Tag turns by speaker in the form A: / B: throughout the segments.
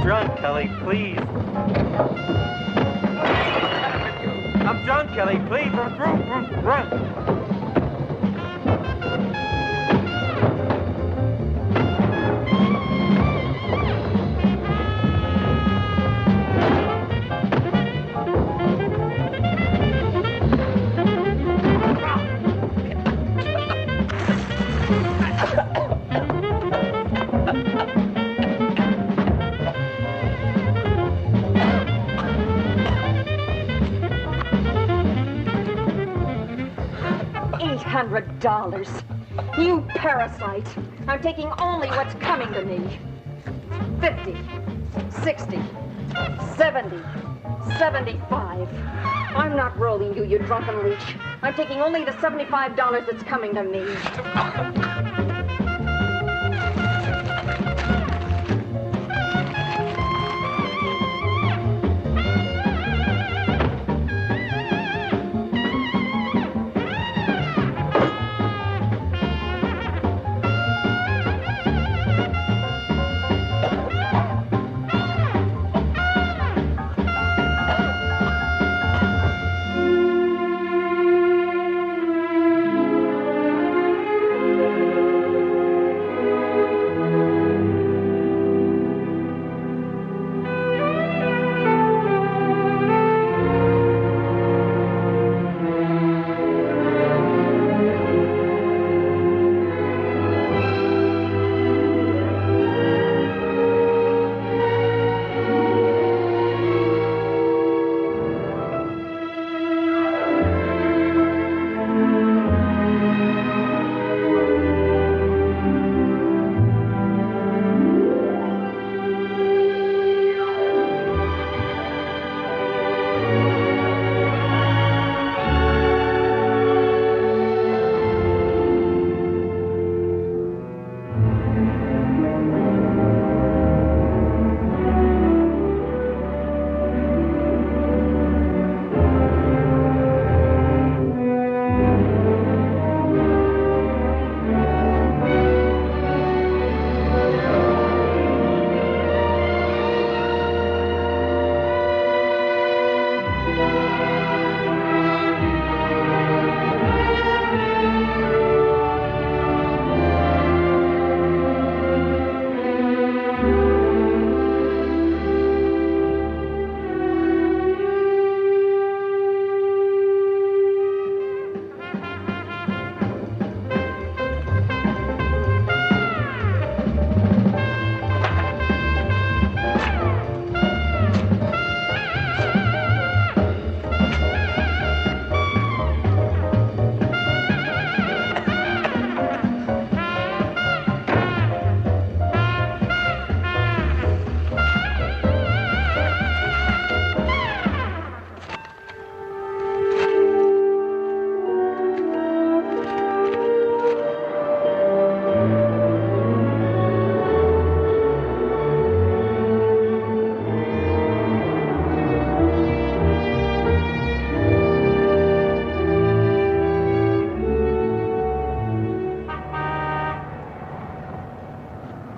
A: drunk, Kelly, please. I'm drunk, Kelly, please. Run.
B: $800. You parasite. I'm taking only what's coming to me. 50, 60, 70, 75. I'm not rolling you, you drunken leech. I'm taking only the $75 that's coming to me.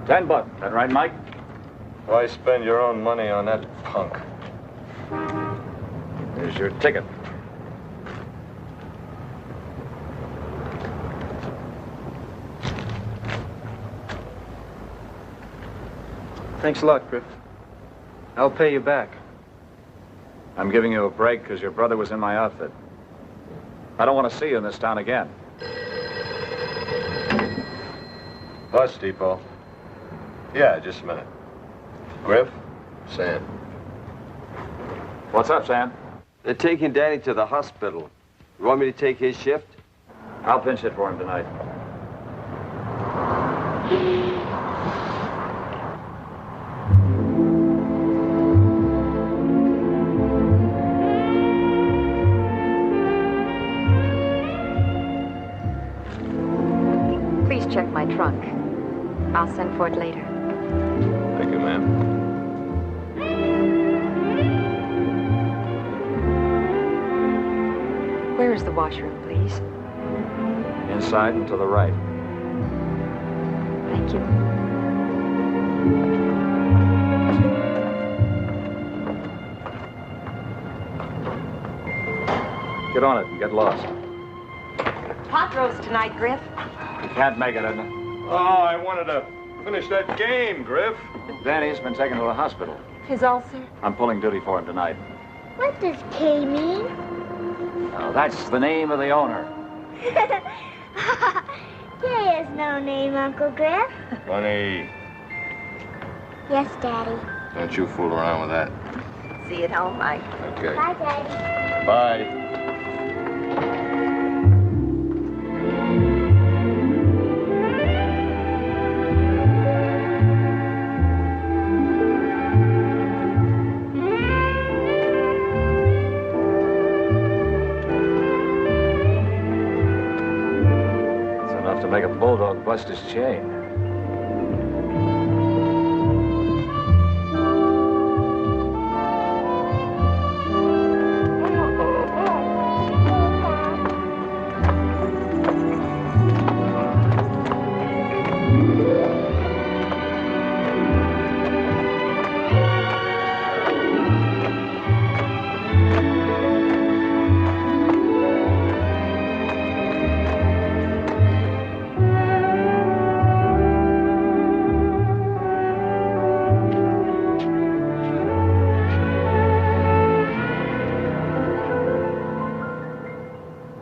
C: $10. That right, Mike?
D: Why spend your own money on that punk?
C: Here's your ticket.
E: Thanks a lot, Griff. I'll pay you back.
C: I'm giving you a break because your brother was in my outfit. I don't want to see you in this town again.
D: Bus depot. Yeah, just a minute. Griff? Sam.
C: What's up, Sam?
F: They're taking Danny to the hospital. You want me to take his shift?
C: I'll pinch it for him tonight.
B: Please check my trunk. I'll send for it later.
D: Thank you, ma'am.
B: Where is the washroom, please?
C: Inside and to the right.
B: Thank you.
C: Get on it and get lost.
B: Pot roast tonight, Griff.
C: You can't make it, Edna.
D: Oh, I wanted to finish that game, Griff.
C: Danny's been taken to the hospital.
B: His ulcer?
C: I'm pulling duty for him tonight.
G: What does K mean?
C: Oh, that's the name of the owner.
G: K is no name, Uncle Griff.
D: Funny.
G: Yes, Daddy.
D: Don't you fool around with that.
B: See you at home, Mike.
D: Okay.
G: Bye, Daddy.
D: Bye.
C: To make a bulldog bust his chain.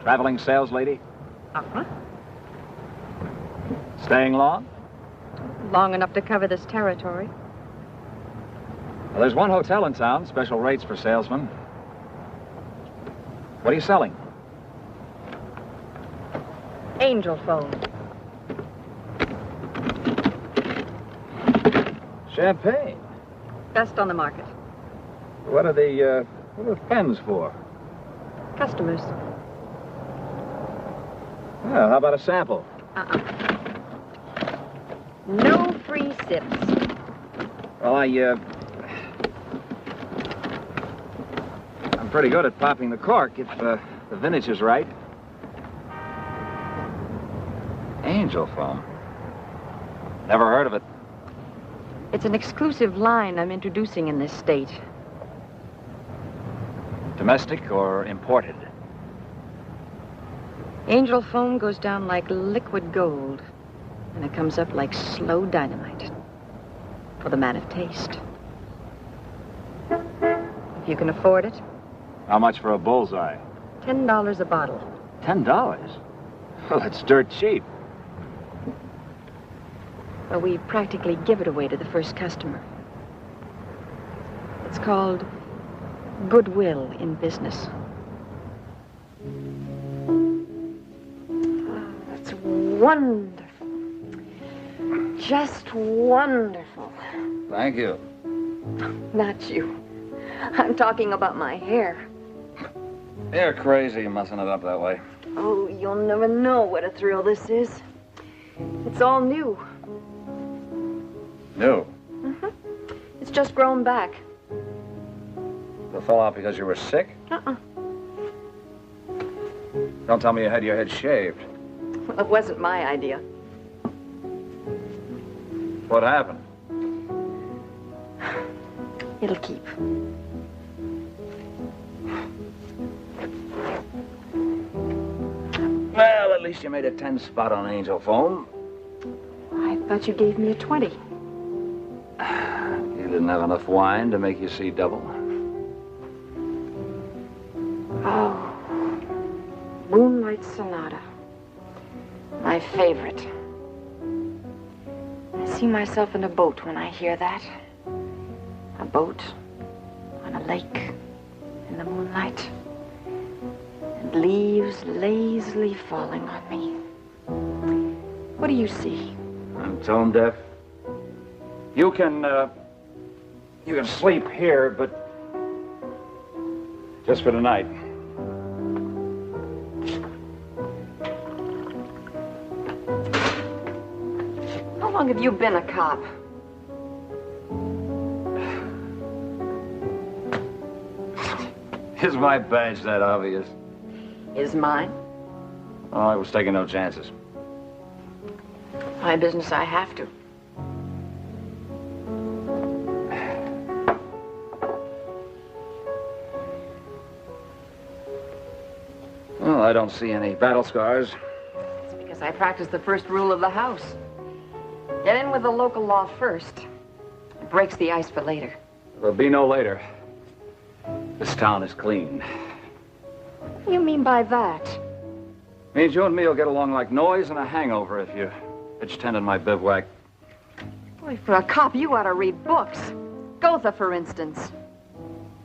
C: Traveling sales lady?
B: Uh-huh.
C: Staying long?
B: Long enough to cover this territory.
C: Well, there's one hotel in town, special rates for salesmen. What are you selling?
B: Angel phone.
C: Champagne.
B: Best on the market.
C: What are the pens for?
B: Customers.
C: Well, how about a sample?
B: No free sips.
C: Well, I'm pretty good at popping the cork if the vintage is right. Angel foam. Never heard of it.
B: It's an exclusive line I'm introducing in this state.
C: Domestic or imported?
B: Angel foam goes down like liquid gold, and it comes up like slow dynamite. For the man of taste. If you can afford it,
C: How much for a bullseye?
B: $10 a bottle.
C: $10? Well, that's dirt cheap.
B: But we practically give it away to the first customer. It's called goodwill in business. That's wonderful. Just wonderful.
C: Thank you.
B: Not you. I'm talking about my hair.
C: You're crazy mussing it up that way.
B: Oh, you'll never know what a thrill this is. It's all new.
C: New?
B: Mm-hmm. It's just grown back.
C: It fell out because you were sick?
B: Uh-uh.
C: Don't tell me you had your head shaved.
B: Well, it wasn't my idea.
C: What happened?
B: It'll keep.
C: Well, at least you made a 10 spot on Angel foam.
B: I thought you gave me a 20.
C: You didn't have enough wine to make you see double.
B: Oh, Moonlight Sonata. My favorite. I see myself in a boat when I hear that. A boat on a lake in the moonlight. And leaves lazily falling on me. What do you see?
C: I'm tone deaf. You can sleep here, but just for tonight.
B: How long have you been a cop?
C: Is my badge that obvious?
B: Is mine.
C: Oh, I was taking no chances.
B: My business, I have to.
C: don't see any battle scars.
B: It's because I practice the first rule of the house. Get in with the local law first. It breaks the ice for later.
C: There'll be no later. This town is clean.
B: What do you mean by that?
C: Means you and me will get along like noise and a hangover if you pitch tent in my bivouac.
B: Boy, for a cop, you ought to read books. Goethe, for instance.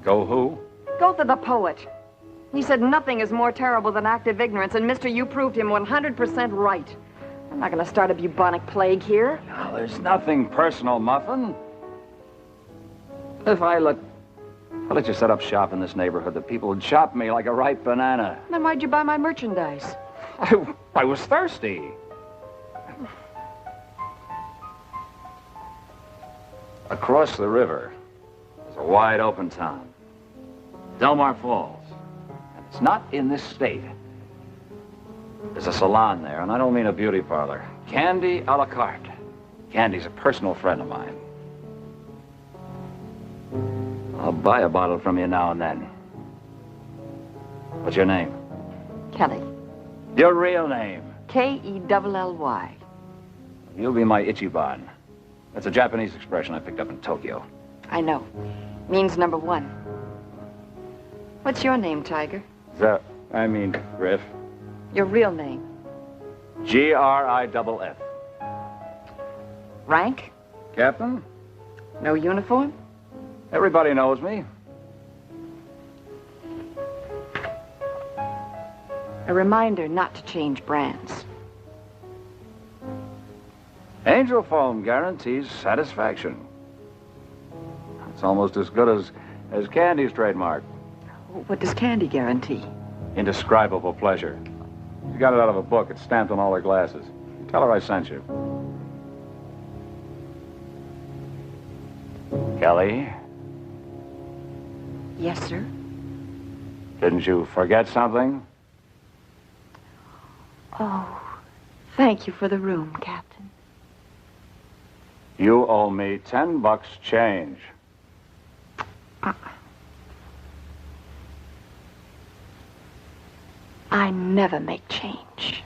C: Go who?
B: Goethe the poet. He said nothing is more terrible than active ignorance, and mister, you proved him 100% right. I'm not going to start a bubonic plague here.
C: Now, there's nothing personal, Muffin. If I let you set up shop in this neighborhood, the people would chop me like a ripe banana.
B: Then why'd you buy my merchandise?
C: I was thirsty. Across the river is a wide open town. Delmar Falls. And it's not in this state. There's a salon there, and I don't mean a beauty parlor. Candy a la carte. Candy's a personal friend of mine. I'll buy a bottle from you now and then. What's your name?
B: Kelly.
C: Your real name?
B: K-E-L-L-Y.
C: You'll be my Ichiban. That's a Japanese expression I picked up in Tokyo.
B: I know. Means number one. What's your name, Tiger?
C: Griff.
B: Your real name?
C: Griff.
B: Rank?
C: Captain?
B: No uniform?
C: Everybody knows me.
B: A reminder not to change brands.
C: Angel foam guarantees satisfaction. It's almost as good as Candy's trademark.
B: What does Candy guarantee?
C: Indescribable pleasure. She got it out of a book. It's stamped on all her glasses. Tell her I sent you. Kelly?
B: Yes, sir.
C: Didn't you forget something?
B: Oh, thank you for the room, Captain.
C: You owe me $10 change.
B: I never make change.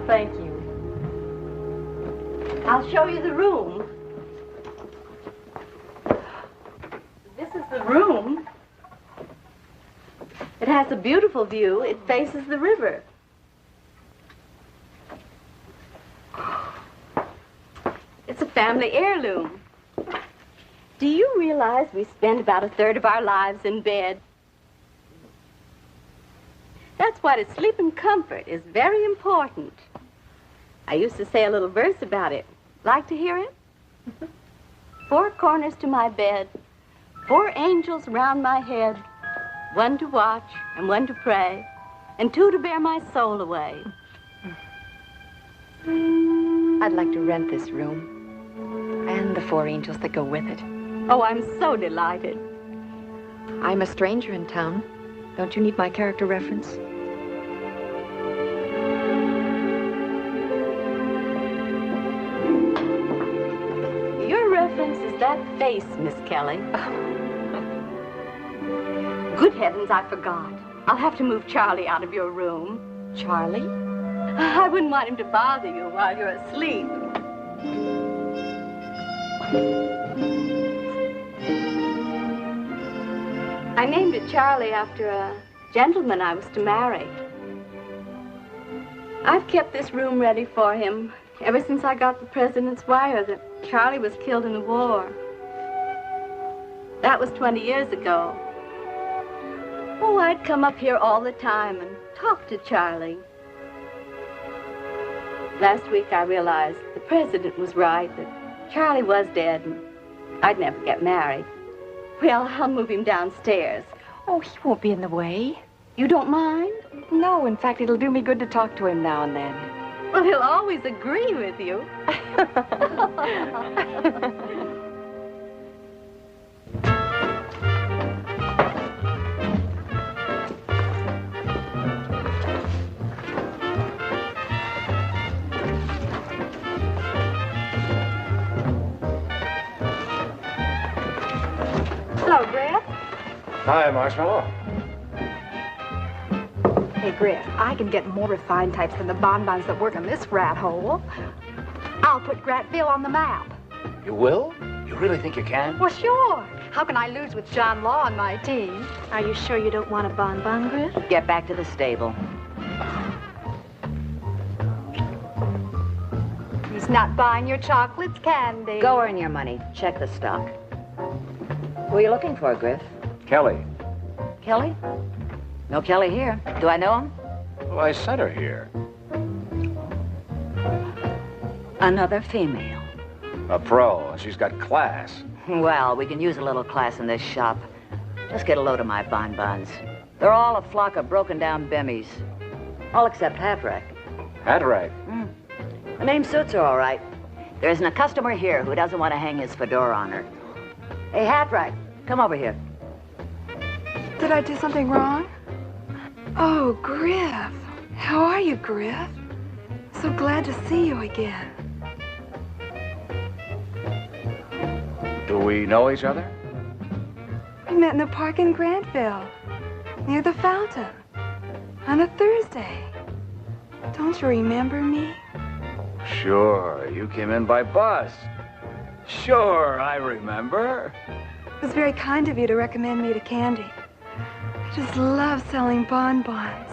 B: Thank you.
H: I'll show you the room. This is the room. It has a beautiful view. It faces the river. It's a family heirloom. Do you realize we spend about a third of our lives in bed? That's why to sleep in comfort is very important. I used to say a little verse about it. Like to hear it? 4 corners to my bed, 4 angels round my head, 1 to watch and 1 to pray, and 2 to bear my soul away.
B: I'd like to rent this room. And the 4 angels that go with it.
H: Oh, I'm so delighted.
B: I'm a stranger in town. Don't you need my character reference?
H: Your reference is that face, Miss Kelly. Good heavens, I forgot. I'll have to move Charlie out of your room.
B: Charlie?
H: I wouldn't want him to bother you while you're asleep. I named it Charlie after a gentleman I was to marry. I've kept this room ready for him ever since I got the president's wire that Charlie was killed in the war. That was 20 years ago. Oh, I'd come up here all the time and talk to Charlie. Last week I realized the president was right, that Charlie was dead and I'd never get married. Well, I'll move him downstairs.
B: Oh, he won't be in the way.
H: You don't mind?
B: No, in fact, it'll do me good to talk to him now and then.
H: Well, he'll always agree with you. Hello, Griff.
D: Hi, Marshmallow.
I: Hey, Griff, I can get more refined types than the bonbons that work in this rat hole. I'll put Grantville on the map.
C: You will? You really think you can?
I: Well, sure. How can I lose with John Law on my team?
J: Are you sure you don't want a bonbon, Griff?
K: Get back to the stable.
I: He's not buying your chocolates, Candy.
K: Go earn your money. Check the stock. Who are you looking for, Griff?
C: Kelly.
K: Kelly? No Kelly here. Do I know him?
C: Well, I sent her here.
K: Another female.
C: A pro, and she's got class.
K: Well, we can use a little class in this shop. Just get a load of my bonbons. They're all a flock of broken-down bimmies. All except Hatrack.
C: Hatrack?
K: The name suits her all right. There isn't a customer here who doesn't want to hang his fedora on her. Hey, Hatrack, come over here.
L: Did I do something wrong? Oh, Griff. How are you, Griff? So glad to see you again.
C: Do we know each other?
L: We met in the park in Grantville, near the fountain, on a Thursday. Don't you remember me?
C: Sure, you came in by bus. Sure, I remember.
L: It was very kind of you to recommend me to Candy. I just love selling bonbons.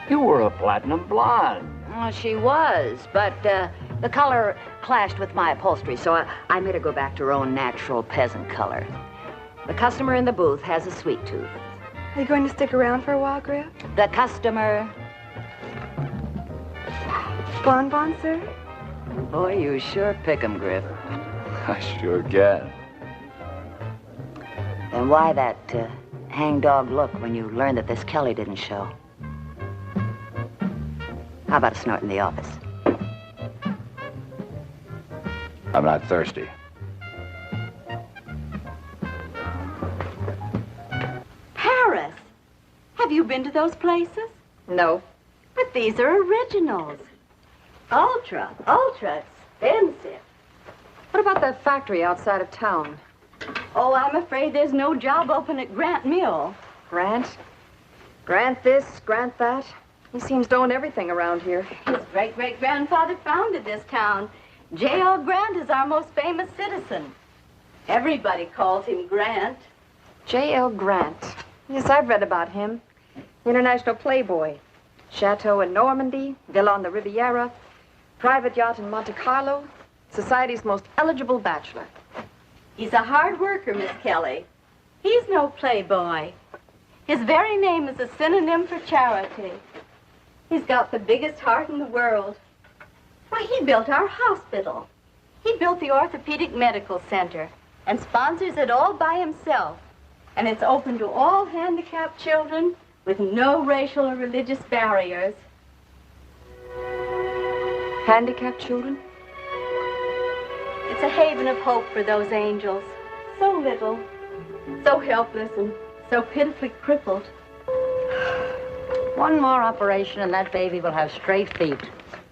C: You were a platinum blonde.
K: Well, she was, but the color clashed with my upholstery, so I made her go back to her own natural peasant color. The customer in the booth has a sweet tooth.
L: Are you going to stick around for a while, Griff?
K: The customer...
L: Bonbon, sir?
K: Boy, you sure pick 'em, Griff.
C: I sure can.
K: And why that hangdog look when you learned that this Kelly didn't show? How about a snort in the office?
C: I'm not thirsty.
H: Paris! Have you been to those places?
B: No.
H: But these are originals. Ultra expensive.
B: What about that factory outside of town?
H: Oh, I'm afraid there's no job open at Grant Mill.
B: Grant? Grant this, Grant that? He seems to own everything around here.
H: His great-great-grandfather founded this town. J.L. Grant is our most famous citizen. Everybody calls him Grant.
B: J.L. Grant. Yes, I've read about him. International playboy. Chateau in Normandy, villa on the Riviera, private yacht in Monte Carlo, society's most eligible bachelor.
H: He's a hard worker, Miss Kelly. He's no playboy. His very name is a synonym for charity. He's got the biggest heart in the world. Why, he built our hospital. He built the Orthopedic Medical Center and sponsors it all by himself. And it's open to all handicapped children with no racial or religious barriers.
B: Handicapped children?
H: It's a haven of hope for those angels. So little, so helpless, and so pitifully crippled.
K: One more operation and that baby will have straight feet.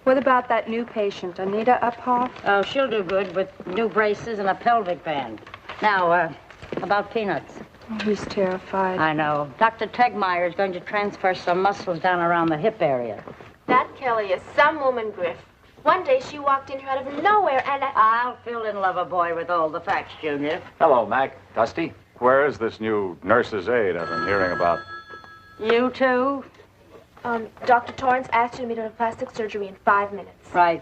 B: What about that new patient, Anita Uphoff?
K: Oh, she'll do good with new braces and a pelvic band. Now, about Peanuts.
B: Oh, he's terrified.
K: I know. Dr. Tegmeyer is going to transfer some muscles down around the hip area.
J: That Kelly is some woman, Griff. One day she walked in here out of nowhere and
K: I'll fill in Loverboy with all the facts, Junior.
C: Hello, Mac. Dusty. Where is this new nurse's aide I've been hearing about?
K: You too?
J: Dr. Torrance asked you to meet her for plastic surgery in 5 minutes.
K: Right.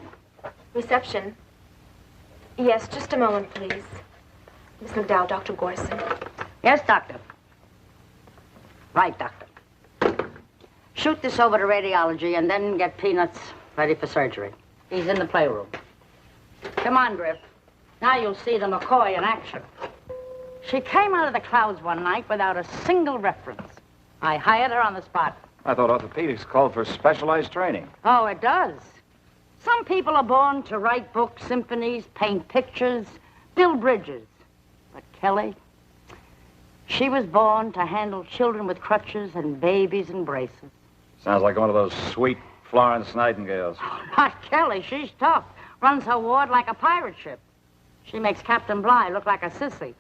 J: Reception. Yes, just a moment, please. Miss McDowell, Dr. Gorson.
K: Yes, doctor. Right, doctor. Shoot this over to radiology and then get Peanuts ready for surgery. He's in the playroom. Come on, Griff. Now you'll see the McCoy in action. She came out of the clouds one night without a single reference. I hired her on the spot.
C: I thought orthopedics called for specialized training.
K: Oh, it does. Some people are born to write books, symphonies, paint pictures, build bridges. But Kelly, she was born to handle children with crutches and babies in braces.
C: Sounds like one of those sweet Florence Nightingales.
K: Oh, not Kelly. She's tough. Runs her ward like a pirate ship. She makes Captain Bligh look like a sissy.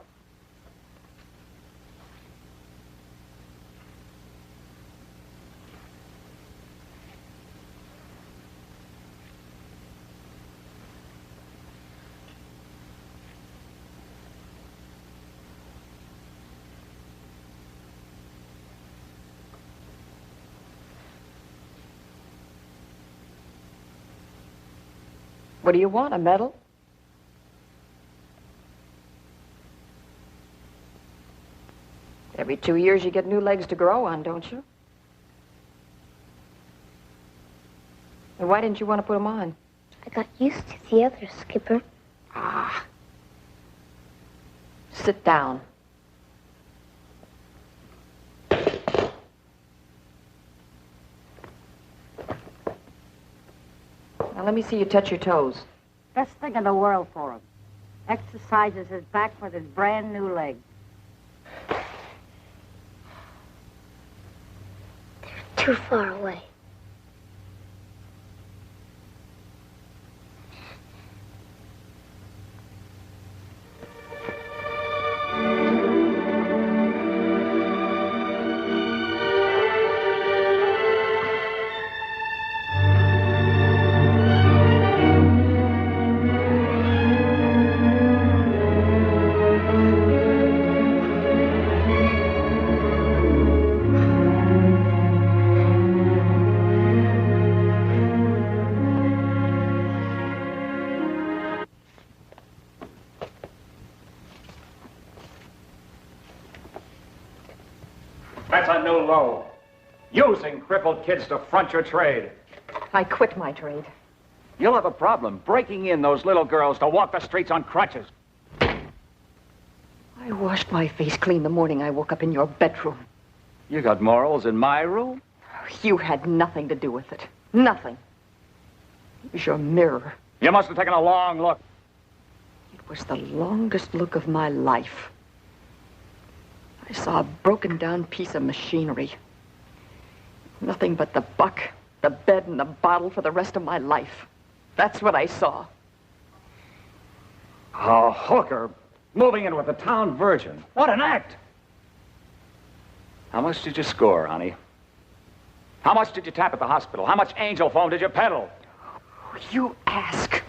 B: What do you want, a medal? Every 2 years you get new legs to grow on, don't you? And why didn't you want to put them on?
G: I got used to the others, Skipper.
B: Ah. Sit down. Now, let me see you touch your toes.
K: Best thing in the world for him. Exercises his back with his brand new leg.
G: They're too far away.
C: That's a new low. Using crippled kids to front your trade.
B: I quit my trade.
C: You'll have a problem breaking in those little girls to walk the streets on crutches.
B: I washed my face clean the morning I woke up in your bedroom.
C: You got morals in my room?
B: You had nothing to do with it. Nothing. It was your mirror.
C: You must have taken a long look.
B: It was the longest look of my life. I saw a broken down piece of machinery. Nothing but the buck, the bed, and the bottle for the rest of my life. That's what I saw.
C: A hooker moving in with a town virgin. What an act! How much did you score, honey? How much did you tap at the hospital? How much angel foam did you peddle?
B: You ask.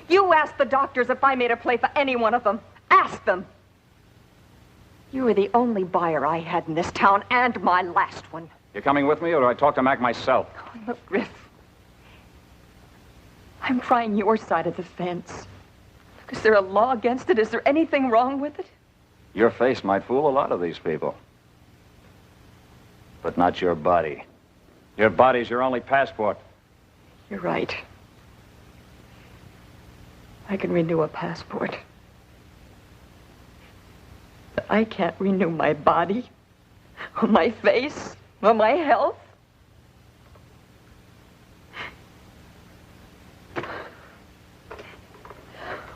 B: You ask the doctors if I made a play for any one of them. Ask them. You were the only buyer I had in this town, and my last one.
C: You coming with me, or do I talk to Mac myself?
B: Oh, look, Griff. I'm trying your side of the fence. Is there a law against it? Is there anything wrong with it?
C: Your face might fool a lot of these people. But not your body. Your body's your only passport.
B: You're right. I can renew a passport. But I can't renew my body, or my face, or my health.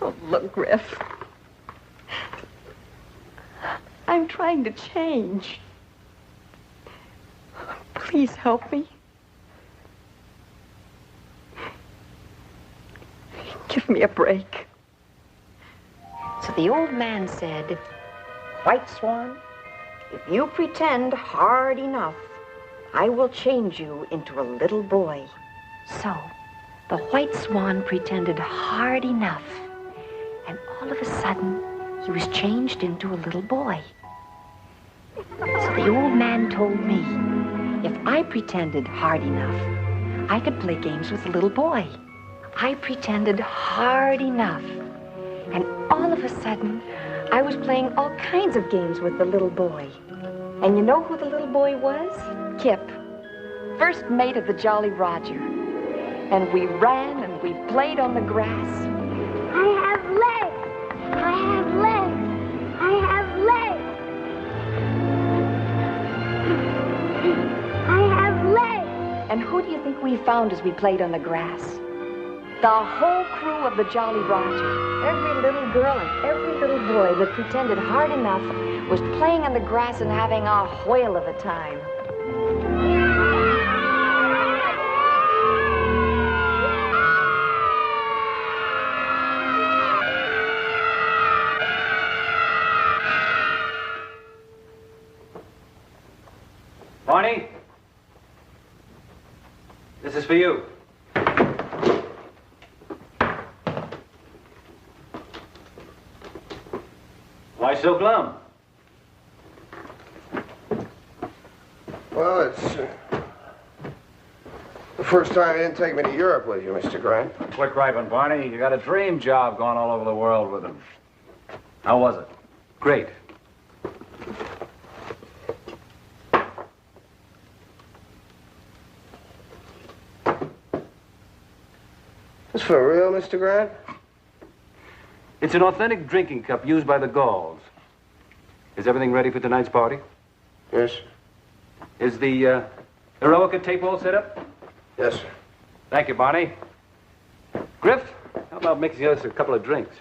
B: Oh, look, Griff. I'm trying to change. Please help me. Give me a break.
M: So the old man said, White Swan, if you pretend hard enough, I will change you into a little boy. So the White Swan pretended hard enough, and all of a sudden, he was changed into a little boy. So the old man told me, if I pretended hard enough, I could play games with the little boy. I pretended hard enough, and all of a sudden, I was playing all kinds of games with the little boy. And you know who the little boy was?
B: Kip, first mate of the Jolly Roger. And we ran and we played on the grass.
G: I have legs! I have legs! I have legs! I have legs!
B: And who do you think we found as we played on the grass? The whole crew of the Jolly Roger.
M: Every little girl and every little boy that pretended hard enough was playing on the grass and having a whale of a time.
C: Barney? This is for you. Why so glum?
N: Well, it's the first time you didn't take me to Europe with you, Mr. Grant.
C: Quit griping, Barney. You got a dream job going all over the world with him. How was it?
E: Great.
N: This for real, Mr. Grant?
E: It's an authentic drinking cup used by the Gauls. Is everything ready for tonight's party?
N: Yes.
E: Is the Heroica tape all set up?
N: Yes, sir.
E: Thank you, Barney. Griff, how about mixing us a couple of drinks?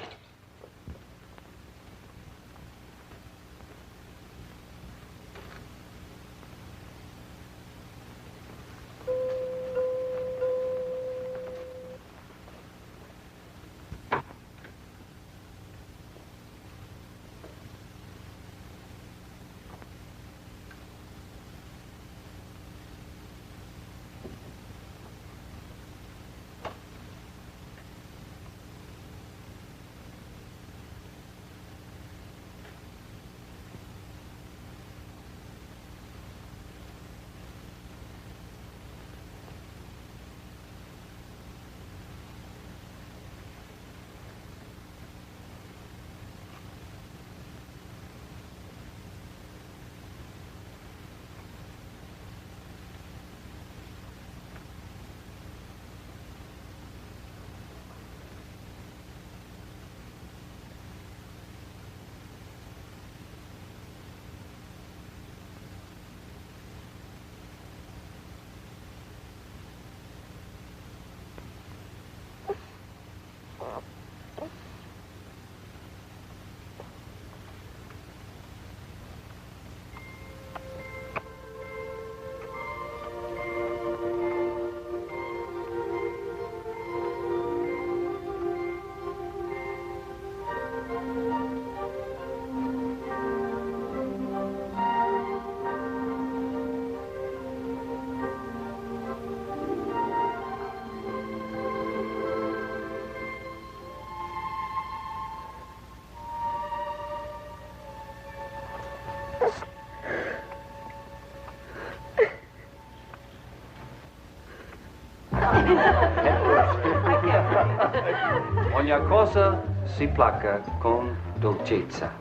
E: Ogni cosa si placa con dolcezza.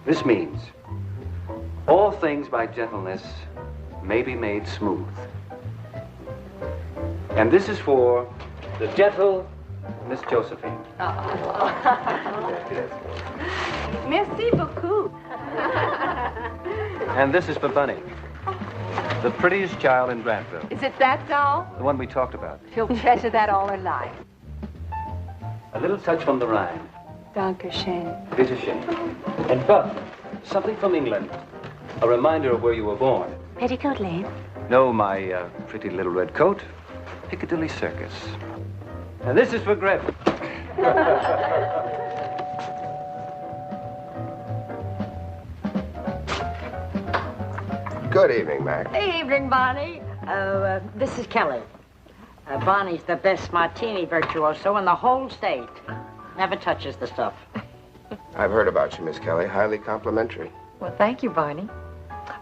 E: This means all things by gentleness may be made smooth. And this is for the gentle Miss Josephine.
H: Merci beaucoup.
E: And this is for Bunny, the prettiest child in Grantville,
O: Is it that doll?
E: the one we talked about.
O: She'll treasure that all her life.
E: A little touch from the Rhine.
O: Dankeschön.
E: Bitteschön. And Buff, something from England. A reminder of where you were born.
O: Petticoat Lane.
E: No, my pretty little red coat. Piccadilly Circus. And this is for Griff.
N: Good evening, Mac.
K: Evening, Bonnie. This is Kelly. Bonnie's the best martini virtuoso in the whole state. Never touches the stuff.
N: I've heard about you, Miss Kelly. Highly complimentary.
M: Well, thank you, Barney.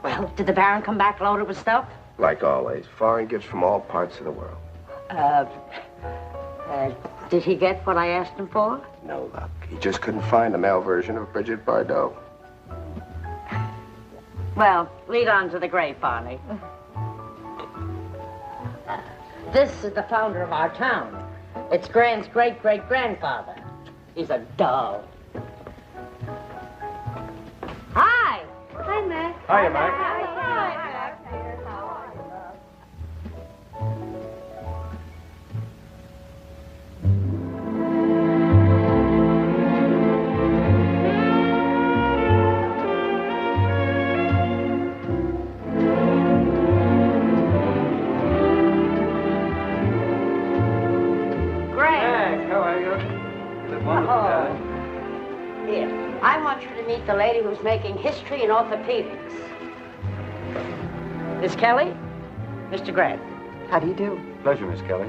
K: Well, did the Baron come back loaded with stuff?
N: Like always, foreign gifts from all parts of the world.
K: Did he get what I asked him for?
N: No luck. He just couldn't find a male version of Bridget Bardot.
K: Well, lead on to the grave, Barney. This is the founder of our town. It's Grant's great-great-grandfather. He's a doll. Hi!
G: Hi, Mac.
D: Hiya, Mac.
K: Here, I want you to meet the lady who's making history in orthopedics. Miss Kelly, Mr. Grant.
M: How do you do?
E: Pleasure, Miss Kelly.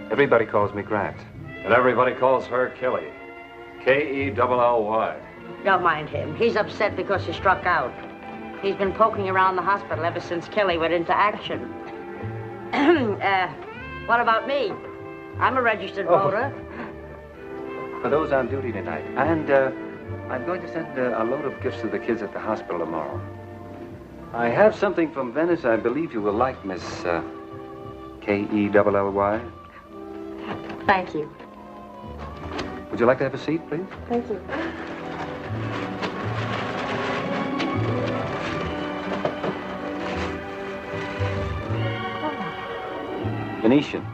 E: Everybody calls me Grant.
C: And everybody calls her Kelly. K-E-L-L-Y.
K: Don't mind him. He's upset because he struck out. He's been poking around the hospital ever since Kelly went into action. What about me? I'm a registered voter.
E: For those on duty tonight. And I'm going to send a load of gifts to the kids at the hospital tomorrow. I have something from Venice I believe you will like, Miss K-E-L-L-Y.
M: Thank you.
E: Would you like to have a seat, please?
M: Thank you.
E: Venetian.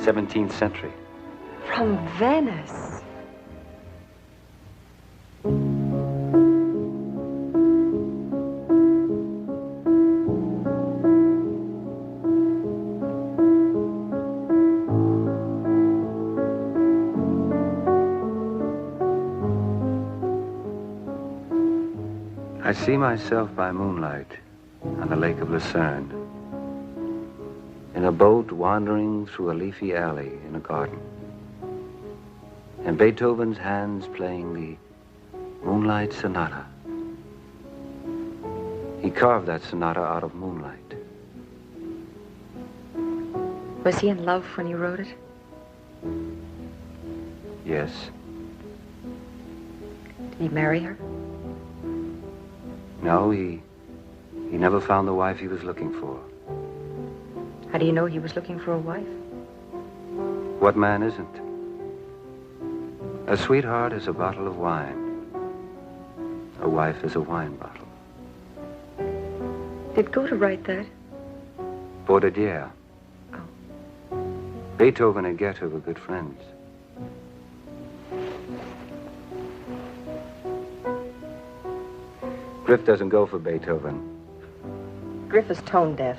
E: 17th century.
M: From Venice.
E: I see myself by moonlight on the lake of Lucerne, in a boat wandering through a leafy alley in a garden, and Beethoven's hands playing the Moonlight Sonata. He carved that sonata out of moonlight.
M: Was he in love when you wrote it?
E: Yes.
M: Did he marry her?
E: No, he never found the wife he was looking for.
M: How do you know he was looking for a wife?
E: What man isn't? A sweetheart is a bottle of wine. A wife is a wine bottle.
M: Did Goethe write that?
E: Baudelaire.
M: Oh.
E: Beethoven and Goethe were good friends. Griff doesn't go for Beethoven.
M: Griff is tone deaf.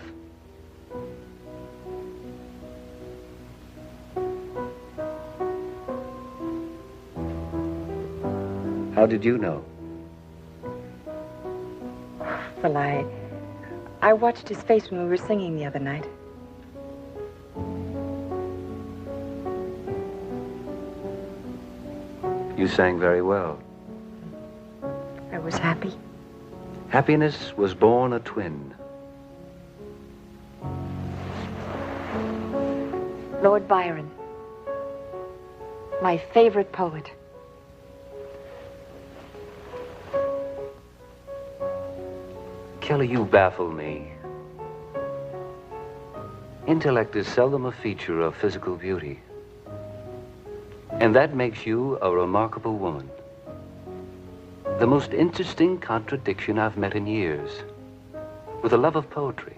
E: How did you know?
M: Well, I watched his face when we were singing the other night.
E: You sang very well.
M: I was happy.
E: Happiness was born a twin.
B: Lord Byron, my favorite poet.
E: Kelly, you baffle me. Intellect is seldom a feature of physical beauty. And that makes you a remarkable woman. The most interesting contradiction I've met in years. With a love of poetry.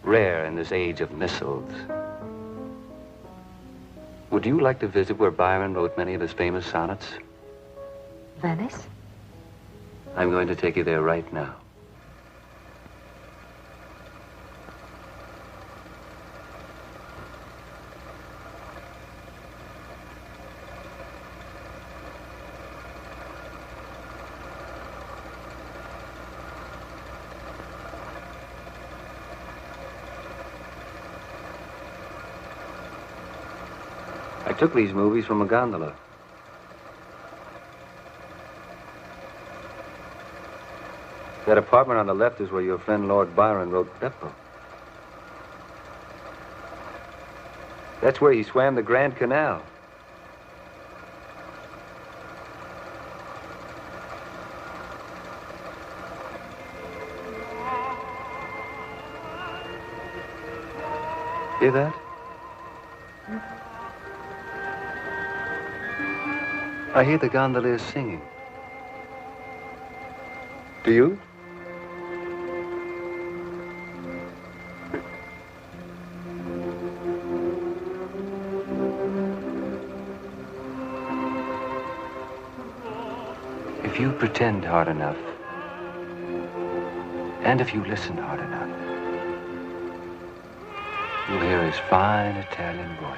E: Rare in this age of missiles. Would you like to visit where Byron wrote many of his famous sonnets?
B: Venice?
E: I'm going to take you there right now. I took these movies from a gondola. That apartment on the left is where your friend Lord Byron wrote Beppo. That's where he swam the Grand Canal. Hear that? I hear the gondoliers singing. Do you? If you pretend hard enough, and if you listen hard enough, you'll hear his fine Italian voice.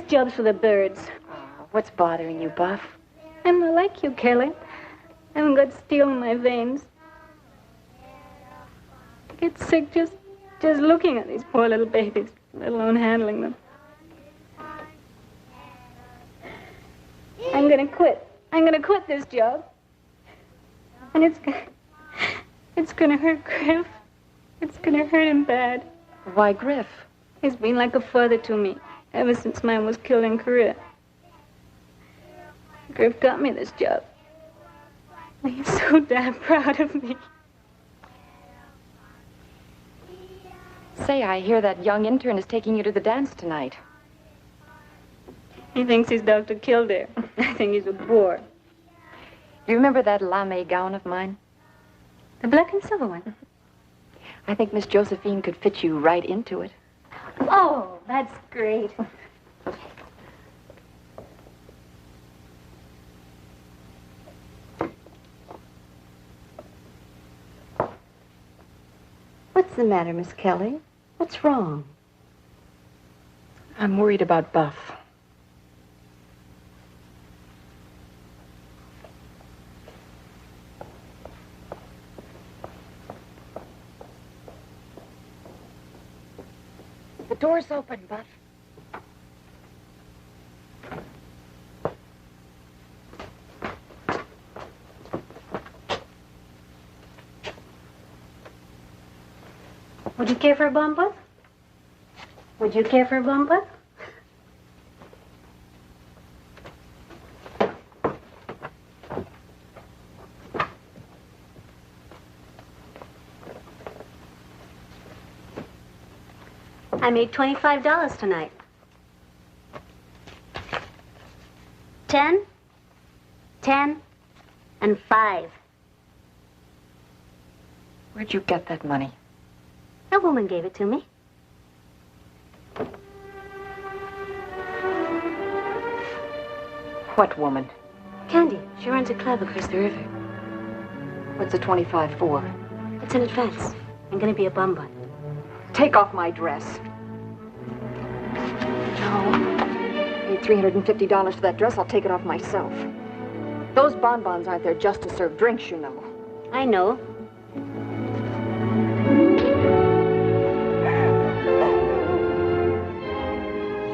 H: Jobs for the birds.
B: What's bothering you, Buff?
H: I'm not like you, Kelly. I haven't got steel in my veins. I get sick just looking at these poor little babies, let alone handling them. I'm gonna quit. I'm gonna quit this job. And it's gonna hurt Griff. It's gonna hurt him bad.
B: Why, Griff?
H: He's been like a father to me ever since mine was killed in Korea. Griff got me this job. He's so damn proud of me.
P: Say, I hear that young intern is taking you to the dance tonight.
O: He thinks he's Dr. Kildare. I think he's a bore.
P: Do you remember that lame gown of mine?
O: The black and silver one.
P: I think Miss Josephine could fit you right into it.
O: Oh, that's great.
B: What's the matter, Miss Kelly? What's wrong?
P: I'm worried about Buff.
K: The door's open, Buff.
O: Would you care for a bumper? Would you care for a bumper? I made $25 tonight. 10, 10, and 5.
P: Where'd you get that money?
O: A woman gave it to me.
P: What woman?
O: Candy. She runs a club across the river.
P: What's the 25 for?
O: It's an advance. I'm gonna be a bumper.
P: Take off my dress. No. I paid $350 for that dress. I'll take it off myself. Those bonbons aren't there just to serve drinks, you know.
O: I know.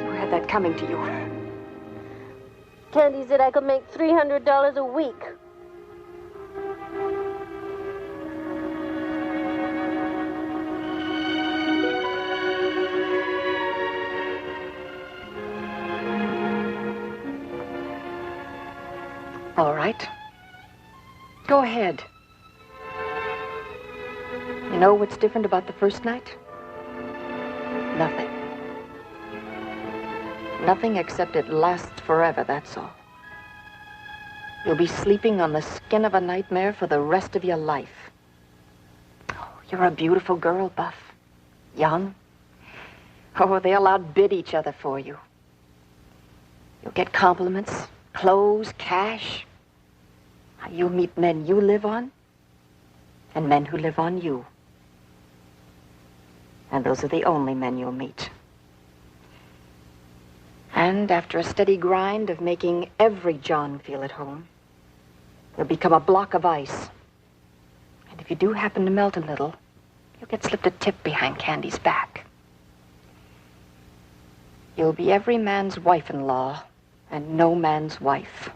P: You had that coming to you.
O: Candy said I could make $300 a week.
P: All right. Go ahead. You know what's different about the first night? Nothing. Nothing except it lasts forever, that's all. You'll be sleeping on the skin of a nightmare for the rest of your life. Oh, you're a beautiful girl, Buff. Young. Oh, they'll outbid each other for you. You'll get compliments, clothes, cash. You'll meet men you live on, and men who live on you. And those are the only men you'll meet. And after a steady grind of making every John feel at home, you'll become a block of ice. And if you do happen to melt a little, you'll get slipped a tip behind Candy's back. You'll be every man's wife-in-law and no man's wife.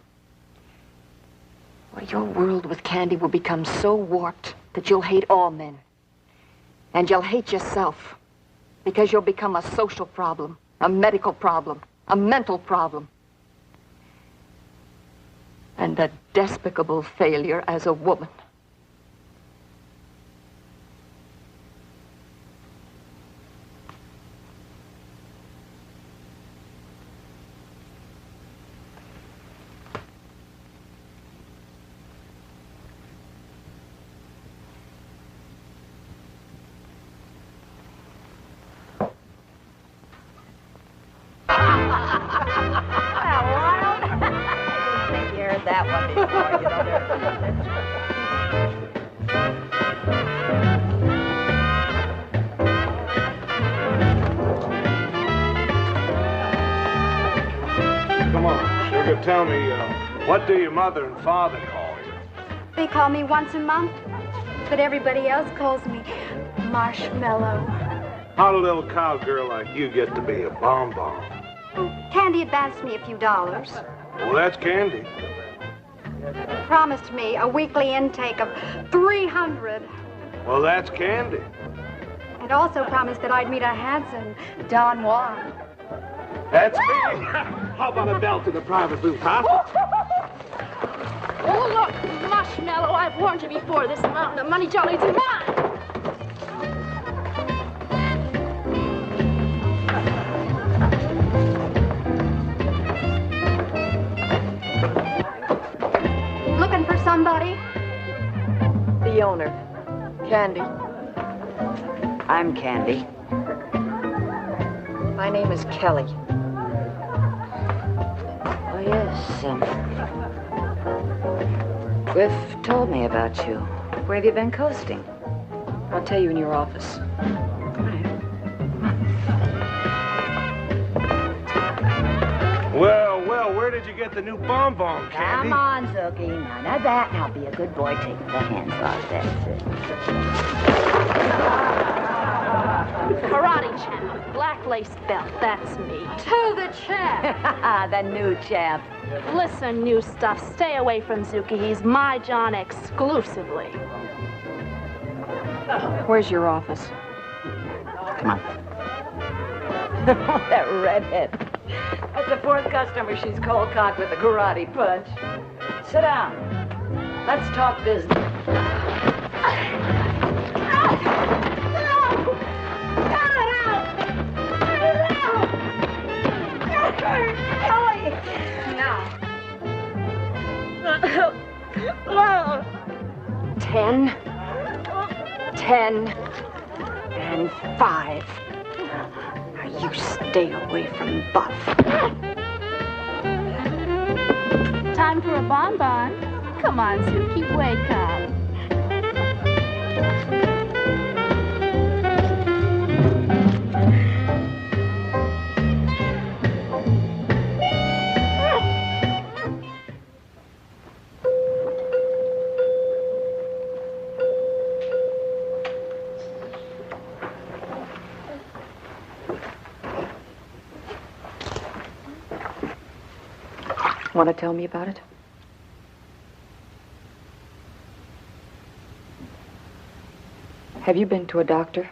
P: Well, your world with Candy will become so warped that you'll hate all men. And you'll hate yourself because you'll become a social problem, a medical problem, a mental problem, and a despicable failure as a woman.
K: That one before, you
Q: Come on, sugar, tell me, what do your mother and father call you?
I: They call me once a month, but everybody else calls me Marshmallow.
Q: How'd a little cowgirl like you get to be a bonbon?
I: Candy advanced me a few dollars.
Q: Well, that's Candy.
I: Promised me a weekly intake of 300.
Q: Well, that's Candy.
I: And also promised that I'd meet a handsome Don Juan.
Q: That's me. How about a belt to the private booth, huh?
R: Oh, look, Marshmallow, I've warned you before. This mountain of money jollies is mine.
I: somebody?
P: The owner, Candy.
K: I'm Candy.
P: My name is Kelly.
K: Oh, yes. Griff told me about you. Where have you been coasting?
P: I'll tell you in your office.
Q: Well, where did you get the new bonbon, Candy?
K: Come on, Zookie. None of that. Now be a good boy. Take the hands off. That's it.
R: Karate champ, black lace belt, that's me.
H: To the champ.
K: The new champ.
R: Listen, new stuff, stay away from Zuki. He's my John exclusively.
P: Where's your office?
K: Come on. That redhead. That's the fourth customer she's cold-cocked with a karate punch. Sit down. Let's talk business.
B: No. 10, 10, and 5. Now you stay away from Buff.
R: Time for a bonbon. Come on, Zuki, wake up.
P: Want to tell me about it? Have you been to a doctor?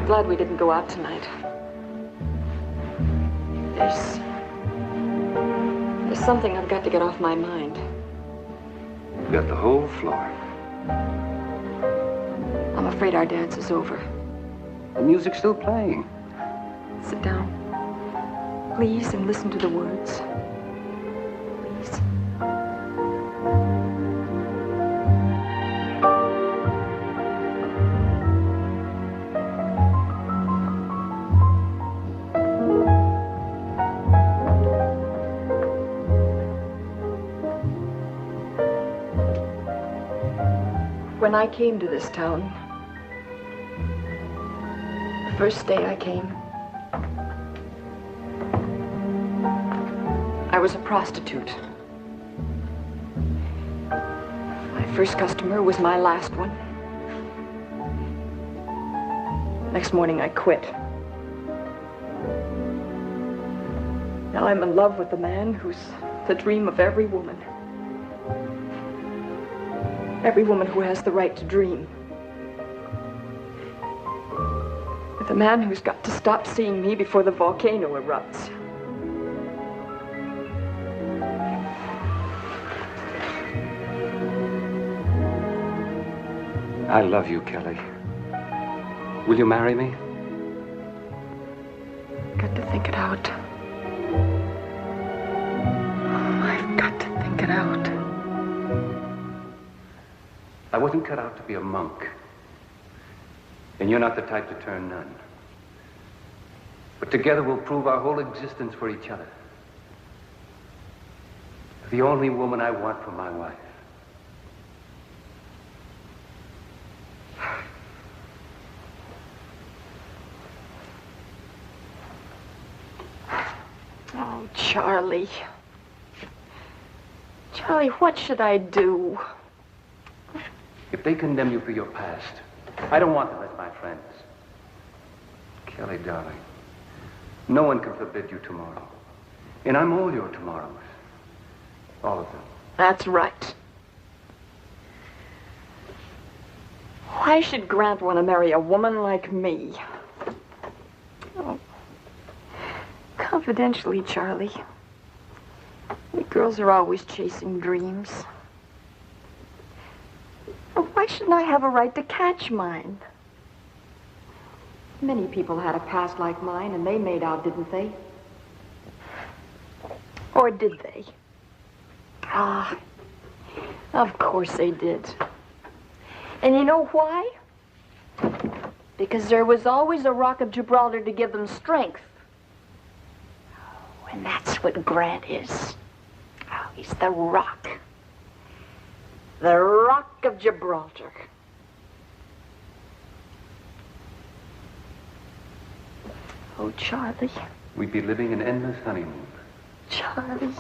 P: Glad we didn't go out tonight. There's something I've got to get off my mind.
E: You've got the whole floor.
P: I'm afraid our dance is over.
E: The music's still playing.
P: Sit down, please, and listen to the words. Please. When I came to this town, the first day I came, I was a prostitute. My first customer was my last one. Next morning I quit. Now I'm in love with the man who's the dream of every woman. Every woman who has the right to dream. With a man who's got to stop seeing me before the volcano erupts.
E: I love you, Kelly. Will you marry me?
P: Got to think it out. I've got to think it out.
E: I wasn't cut out to be a monk. And you're not the type to turn nun. But together we'll prove our whole existence for each other. The only woman I want for my wife.
P: Oh, Charlie. Charlie, what should I do?
E: If they condemn you for your past, I don't want them as my friends. Kelly, darling, no one can forbid you tomorrow. And I'm all your tomorrows. All of them.
P: That's right. Why should Grant want to marry a woman like me? Confidentially, Charlie. We girls are always chasing dreams. Well, why shouldn't I have a right to catch mine? Many people had a past like mine, and they made out, didn't they? Or did they? Ah, of course they did. And you know why? Because there was always a Rock of Gibraltar to give them strength. Oh, and that's what Grant is. Oh, he's the Rock. The Rock of Gibraltar. Oh, Charlie.
E: We'd be living an endless honeymoon.
P: Charlie.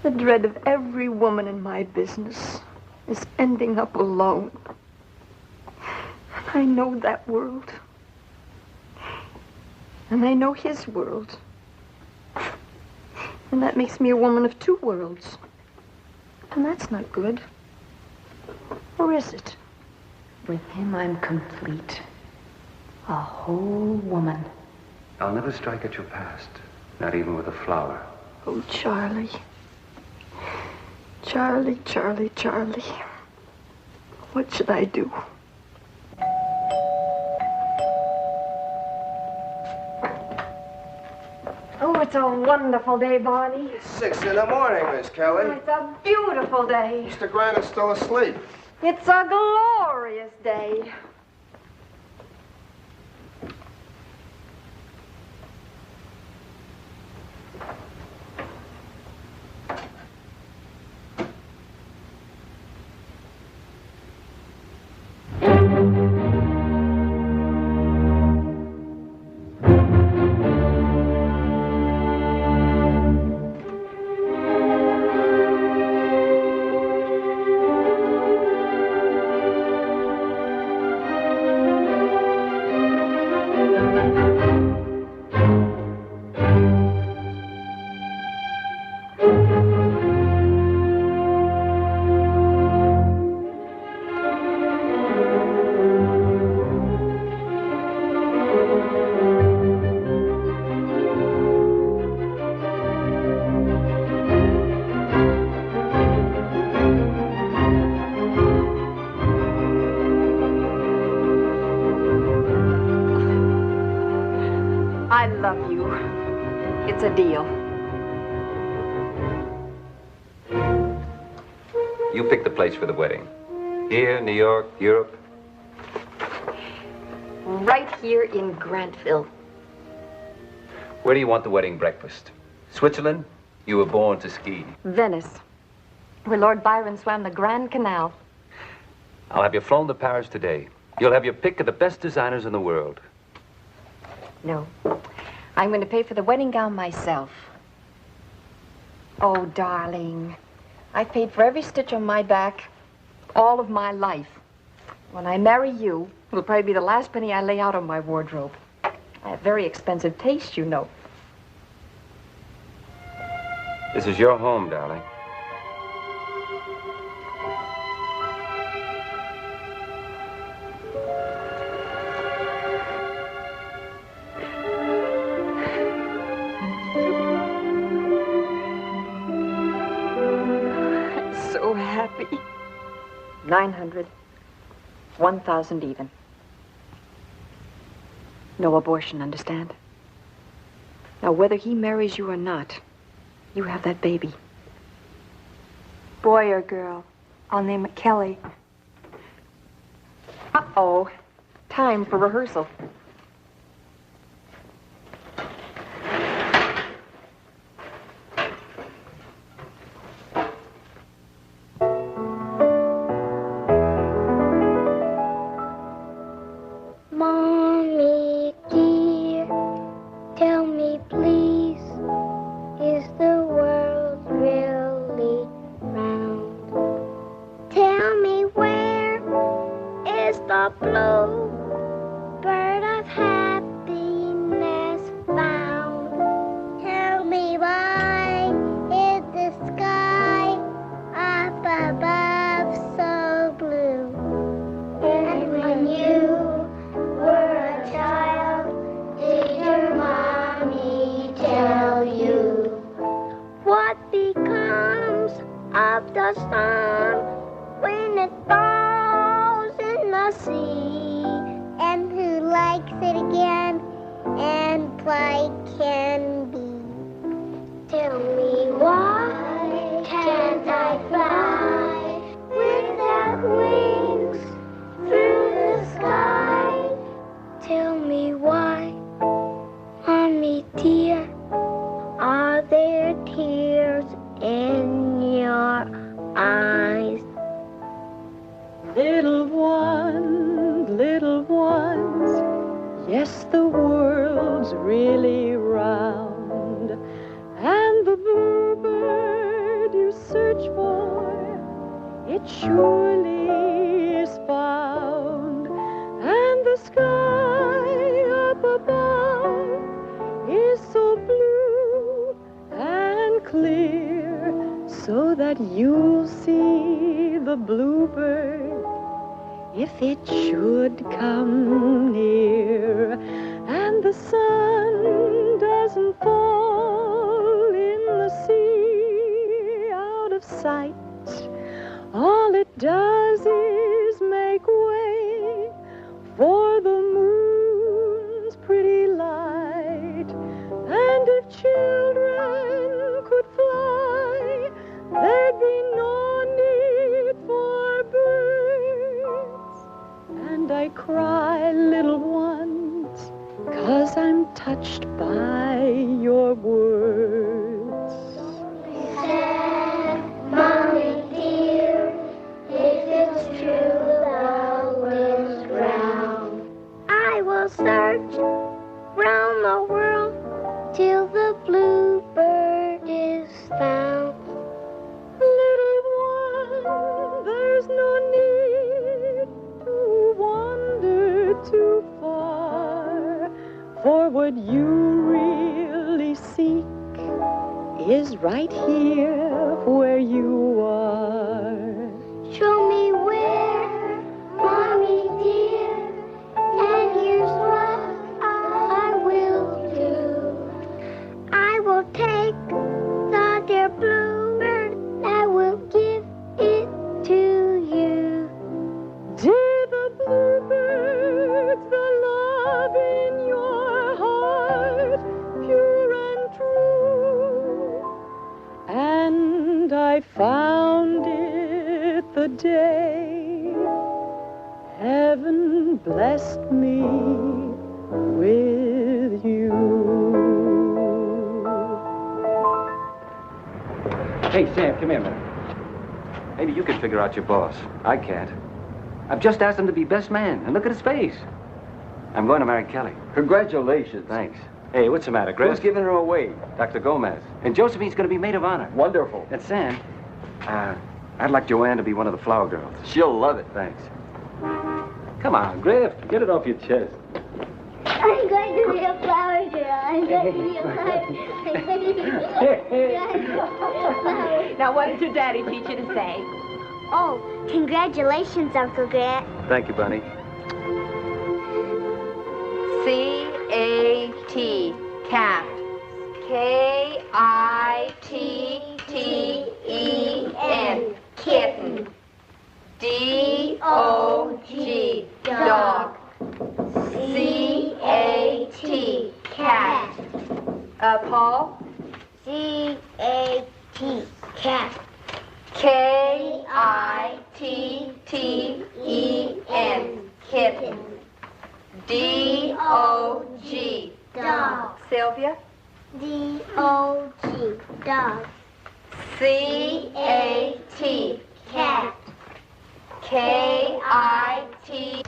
P: The dread of every woman in my business is ending up alone. I know that world. And I know his world. And that makes me a woman of two worlds. And that's not good. Or is it? With him, I'm complete. A whole woman.
E: I'll never strike at your past, not even with a flower.
P: Oh, Charlie. Charlie, Charlie, Charlie. What should I do? Oh, it's a wonderful day, Barney.
N: It's 6 in the morning, Miss Kelly.
P: Oh, it's a beautiful day.
N: Mr. Grant is still asleep.
P: It's a glorious day. I love you. It's a deal.
E: You pick the place for the wedding. Here, New York, Europe.
P: Right here in Grantville.
E: Where do you want the wedding breakfast? Switzerland? You were born to ski.
P: Venice, where Lord Byron swam the Grand Canal.
E: I'll have you flown to Paris today. You'll have your pick of the best designers in the world.
P: No. I'm going to pay for the wedding gown myself. Oh, darling. I've paid for every stitch on my back all of my life. When I marry you, it'll probably be the last penny I lay out on my wardrobe. I have very expensive taste, you know.
E: This is your home, darling.
P: So happy. 900. 1,000 even. No abortion, understand? Now, whether he marries you or not, you have that baby.
L: Boy or girl? I'll name it Kelly.
P: Uh-oh. Time for rehearsal.
G: Mommy, dear, tell me please, is the world really round? Tell me where is the blue bird I of the sun when it falls in the sea. And who likes it again and like can be. Tell me why can't I fly without wings through the sky? Tell me why, Mommy dear, are there tears in your eyes?
S: Little ones, yes, the world's really round, and the bluebird you search for, it surely is found, and the sky up above is so blue and clear, so that you'll see the bluebird if it should come near, and the sun doesn't fall in the sea out of sight. All it does is make way for the moon's pretty light. And if children could fly, there'd be no need for birds. And I cry, little ones, 'cause I'm touched by your words.
G: Mommy dear, if it's true the world is round, I will search round the world till the bluebird is found.
S: Little one, there's no need to wander too far, for what you really seek is right here where you are.
G: Show me where, Mommy dear, and here's what I will do. I will take the dear bluebird, I will give it to you.
S: Dear the bluebirds, the love in your heart, pure and true. And I found it the day heaven blessed me with you.
E: Hey, Sam, come here a minute. Maybe you can figure out your boss. I can't. I've just asked him to be best man, and look at his face. I'm going to marry Kelly.
F: Congratulations.
E: Thanks. Hey, what's the matter, Griff?
F: Who's giving her away?
E: Dr. Gomez. And Josephine's going to be maid of honor.
F: Wonderful.
E: And Sam, I'd like Joanne to be one of the flower girls.
F: She'll love it.
E: Thanks. Come on, Griff, get it off your chest.
G: I'm going to be a flower girl. I'm going to be a flower. I'm going to be a flower.
H: Now, what did your daddy teach you to say?
G: Oh, congratulations, Uncle Grant.
E: Thank you, Bunny.
H: C-A-T, cat. K-I-T-T-E-N, kitten. D-O-G, dog. C-A-T, cat. Paul?
G: C-A-T, cat.
H: K-I-T-T-E-N, kitten. D-O-G,
G: dog.
H: Sylvia?
G: D-O-G, dog.
H: C-A-T, cat. K-I-T.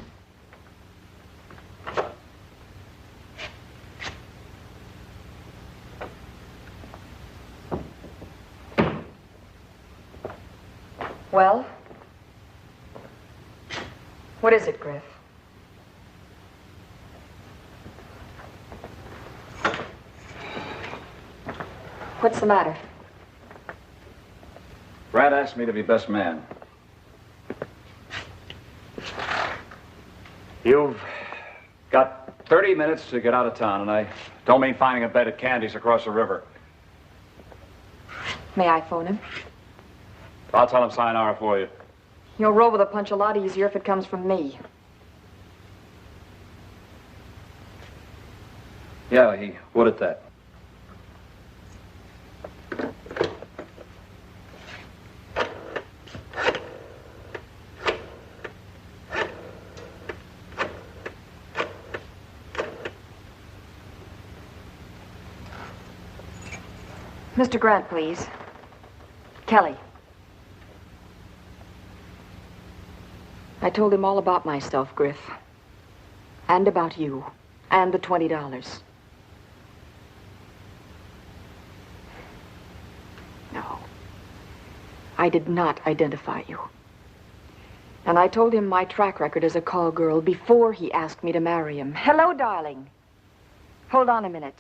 B: Well? What is it, Griff? What's the matter?
C: Brad asked me to be best man. You've got 30 minutes to get out of town, and I don't mean finding a bed at Candy's across the river.
B: May I phone him?
C: I'll tell him sayonara for you.
P: You'll roll with a punch a lot easier if it comes from me.
C: Yeah, he would at that.
P: Mr. Grant, please. Kelly. I told him all about myself, Griff. And about you. And the $20. No. I did not identify you. And I told him my track record as a call girl before he asked me to marry him. Hello, darling. Hold on a minute.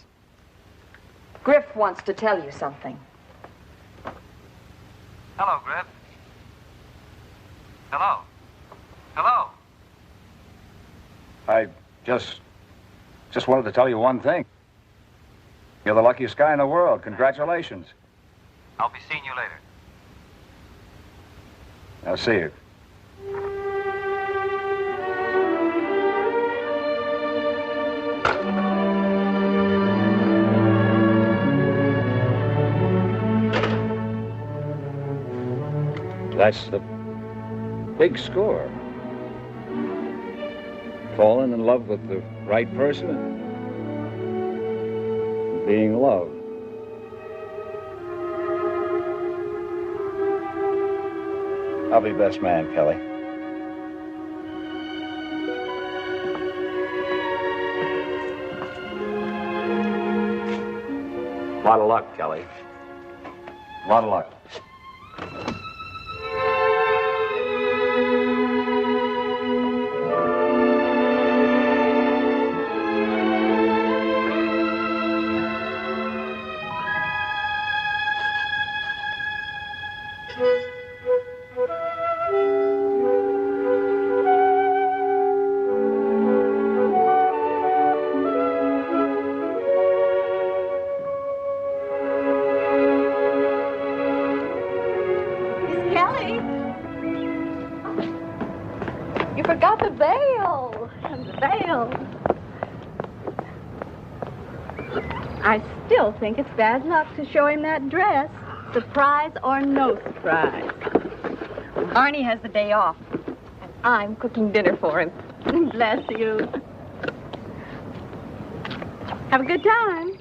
P: Griff wants to tell you something.
C: Hello, Griff. Hello. Hello. I just wanted to tell you one thing. You're the luckiest guy in the world. Congratulations.
T: I'll be seeing you later.
C: I'll see you. That's the big score. Falling in love with the right person and being loved. I'll be best man, Kelly. A lot of luck, Kelly. A lot of luck.
H: I still think it's bad luck to show him that dress. Surprise or no surprise.
P: Arnie has the day off, and I'm cooking dinner for him.
H: Bless you. Have a good time.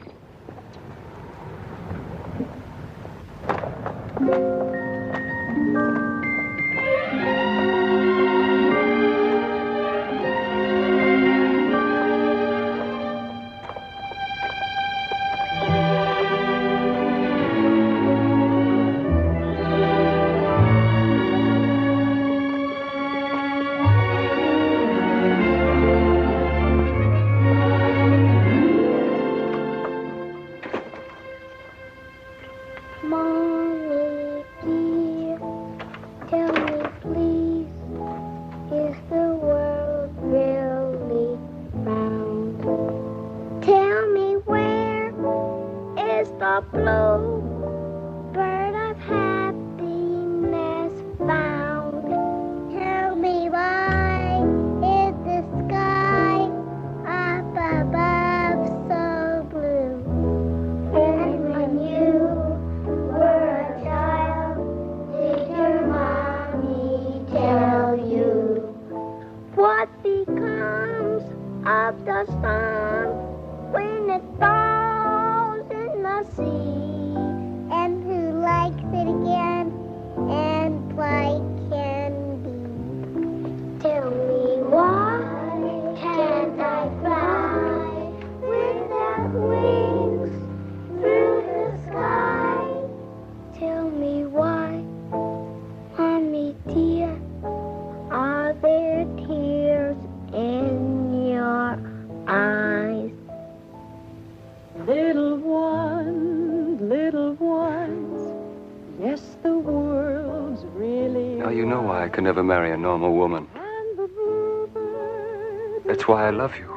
E: That's why I love you.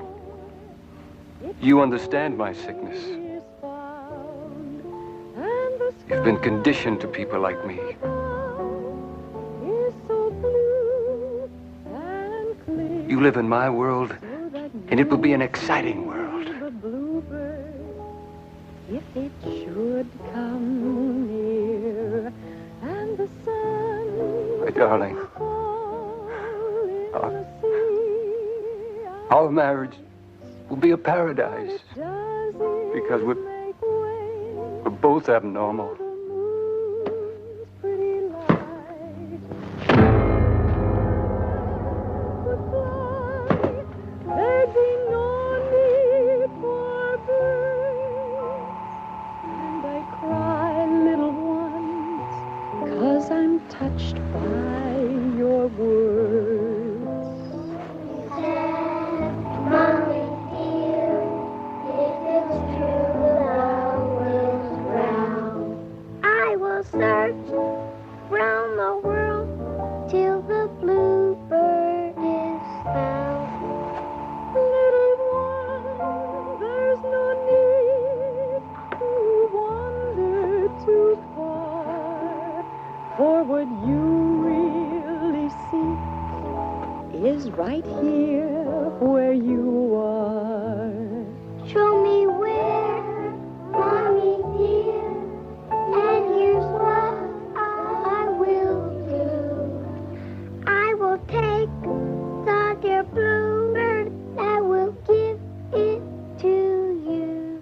E: You understand my sickness. You've been conditioned to people like me. You live in my world, and it will be an exciting world.
S: The bluebird, if it should come near, and the sun,
E: My darling, our marriage will be a paradise because we're both abnormal.
S: There'd be no need for birds, and I cry, little ones, 'cause I'm touched by your words.
G: Mommy dear, if it's true love is round, I will search round the world till the bluebird is found.
S: Little one, there's no need to wander too far, for what you really seek is right here where you are.
G: Show me where, Mommy dear, and here's what I will do. I will take the dear bluebird, I will give it to you.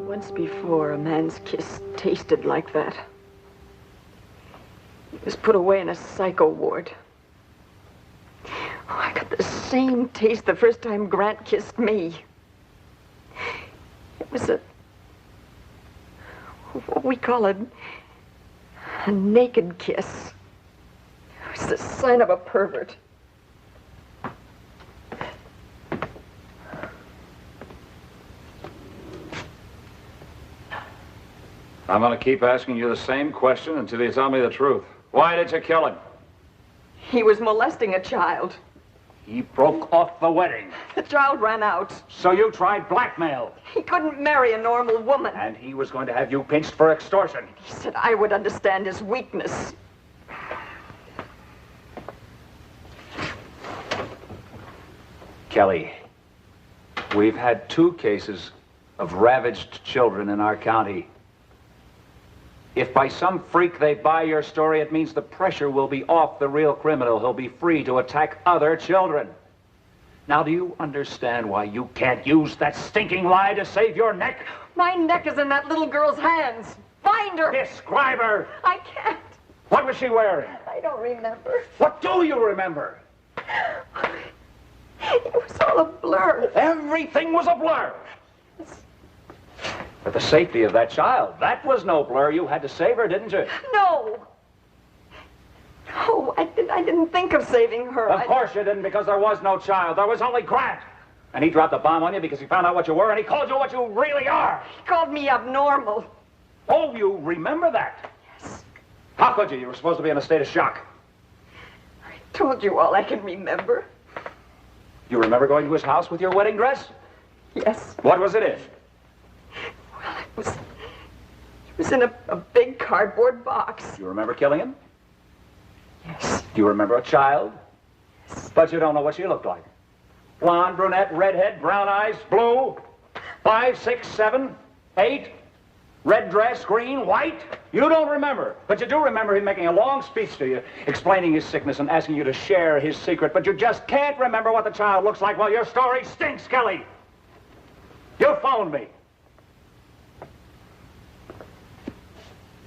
P: Once before, a man's kiss tasted like that. He was put away in a psycho ward. Oh, I got the same taste the first time Grant kissed me. It was what we call a naked kiss. It was the sign of a pervert.
C: I'm going to keep asking you the same question until you tell me the truth. Why did you kill him?
P: He was molesting a child.
C: He broke off the wedding.
P: The child ran out.
C: So you tried blackmail.
P: He couldn't marry a normal woman.
C: And he was going to have you pinched for extortion.
P: He said I would understand his weakness.
C: Kelly, we've had 2 cases of ravaged children in our county. If by some freak they buy your story, it means the pressure will be off the real criminal. He'll be free to attack other children. Now, do you understand why you can't use that stinking lie to save your neck?
P: My neck is in that little girl's hands. Find her.
C: Describe her.
P: I can't.
C: What was she wearing?
P: I don't remember.
C: What do you remember?
P: It was all a blur.
C: Everything was a blur. For the safety of that child, that was no blur. You had to save her, didn't you?
P: No. No, I didn't think of saving her.
C: Of course you didn't, because there was no child. There was only Grant. And he dropped a bomb on you because he found out what you were, and he called you what you really are.
P: He called me abnormal.
C: Oh, you remember that?
P: Yes.
C: How could you? You were supposed to be in a state of shock.
P: I told you all I can remember.
C: You remember going to his house with your wedding dress?
P: Yes.
C: What was it in?
P: Well, it was in a big cardboard box.
C: Do you remember killing him?
P: Yes.
C: Do you remember a child?
P: Yes.
C: But you don't know what she looked like. Blonde, brunette, redhead, brown eyes, blue, 5, 6, 7, 8, red dress, green, white. You don't remember. But you do remember him making a long speech to you, explaining his sickness and asking you to share his secret. But you just can't remember what the child looks like. Well, your story stinks, Kelly. You phoned me.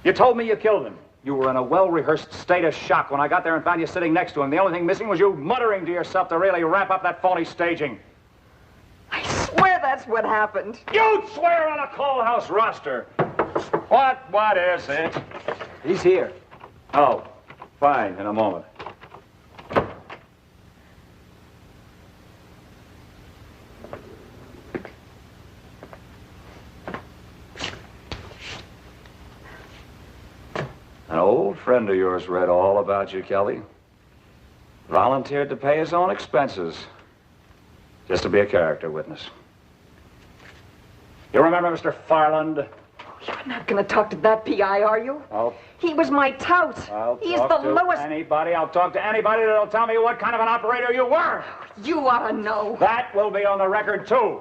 C: You told me you killed him. You were in a well-rehearsed state of shock when I got there and found you sitting next to him. The only thing missing was you muttering to yourself to really wrap up that phony staging.
P: I swear that's what happened.
C: You'd swear on a coal house roster. What is it?
E: He's here.
C: Oh, fine, in a moment. friend of yours read all about you, Kelly. Volunteered to pay his own expenses. Just to be a character witness. You remember Mr. Farland?
B: You're not going to talk to that PI, are you? He was my tout. He's the lowest.
C: I'll talk to anybody that'll tell me what kind of an operator you were.
B: You ought to know.
C: That will be on the record, too.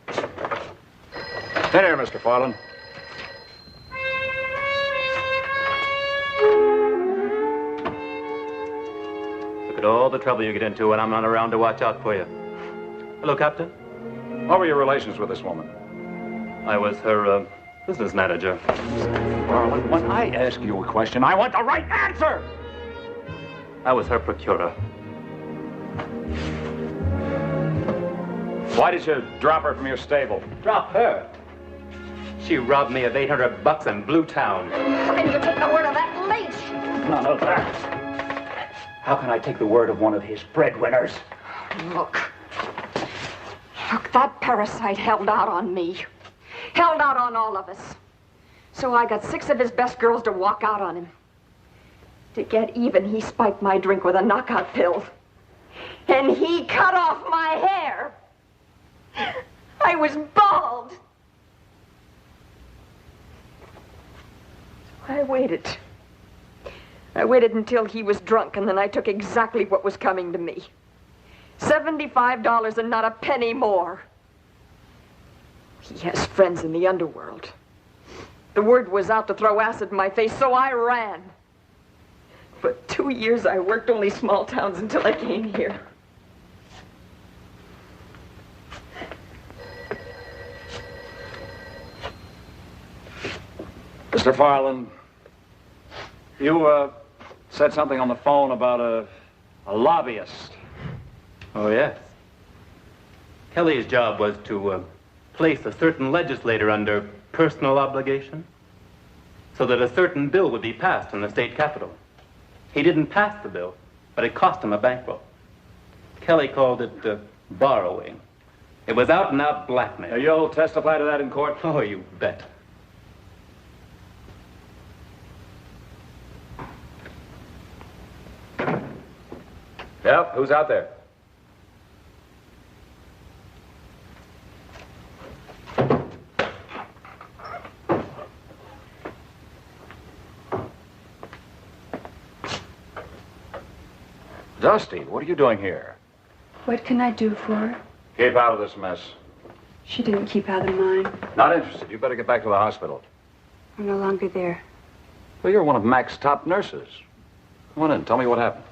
C: In here, Mr. Farland.
T: Look at all the trouble you get into when I'm not around to watch out for you. Hello, Captain.
C: What were your relations with this woman?
T: I was her business manager.
C: Farland, when I ask you a question, I want the right answer!
T: I was her procurer.
C: Why did you drop her from your stable?
T: Drop her? She robbed me of $800 in Blue Town.
B: I never took the word of that leech.
C: None of that. How can I take the word of one of his breadwinners?
B: Look, that parasite held out on me. Held out on all of us. So I got 6 of his best girls to walk out on him. To get even, he spiked my drink with a knockout pill. And he cut off my hair. I was bald. So I waited. I waited until he was drunk, and then I took exactly what was coming to me. $75 and not a penny more. He has friends in the underworld. The word was out to throw acid in my face, so I ran. For 2 years, I worked only small towns until I came here.
C: Mr. Farland, you, said something on the phone about a lobbyist.
T: Oh, yes. Kelly's job was to place a certain legislator under personal obligation so that a certain bill would be passed in the state capitol. He didn't pass the bill, but it cost him a bankroll. Kelly called it borrowing. It was out-and-out blackmail.
C: Now, you'll testify to that in court?
T: Oh, you bet.
C: Yep, who's out there? Dusty, what are you doing here?
L: What can I do for her?
C: Keep out of this mess.
L: She didn't keep out of mine.
C: Not interested. You better get back to the hospital.
L: I'm no longer there.
C: Well, you're one of Mac's top nurses. Come on in. Tell me what happened.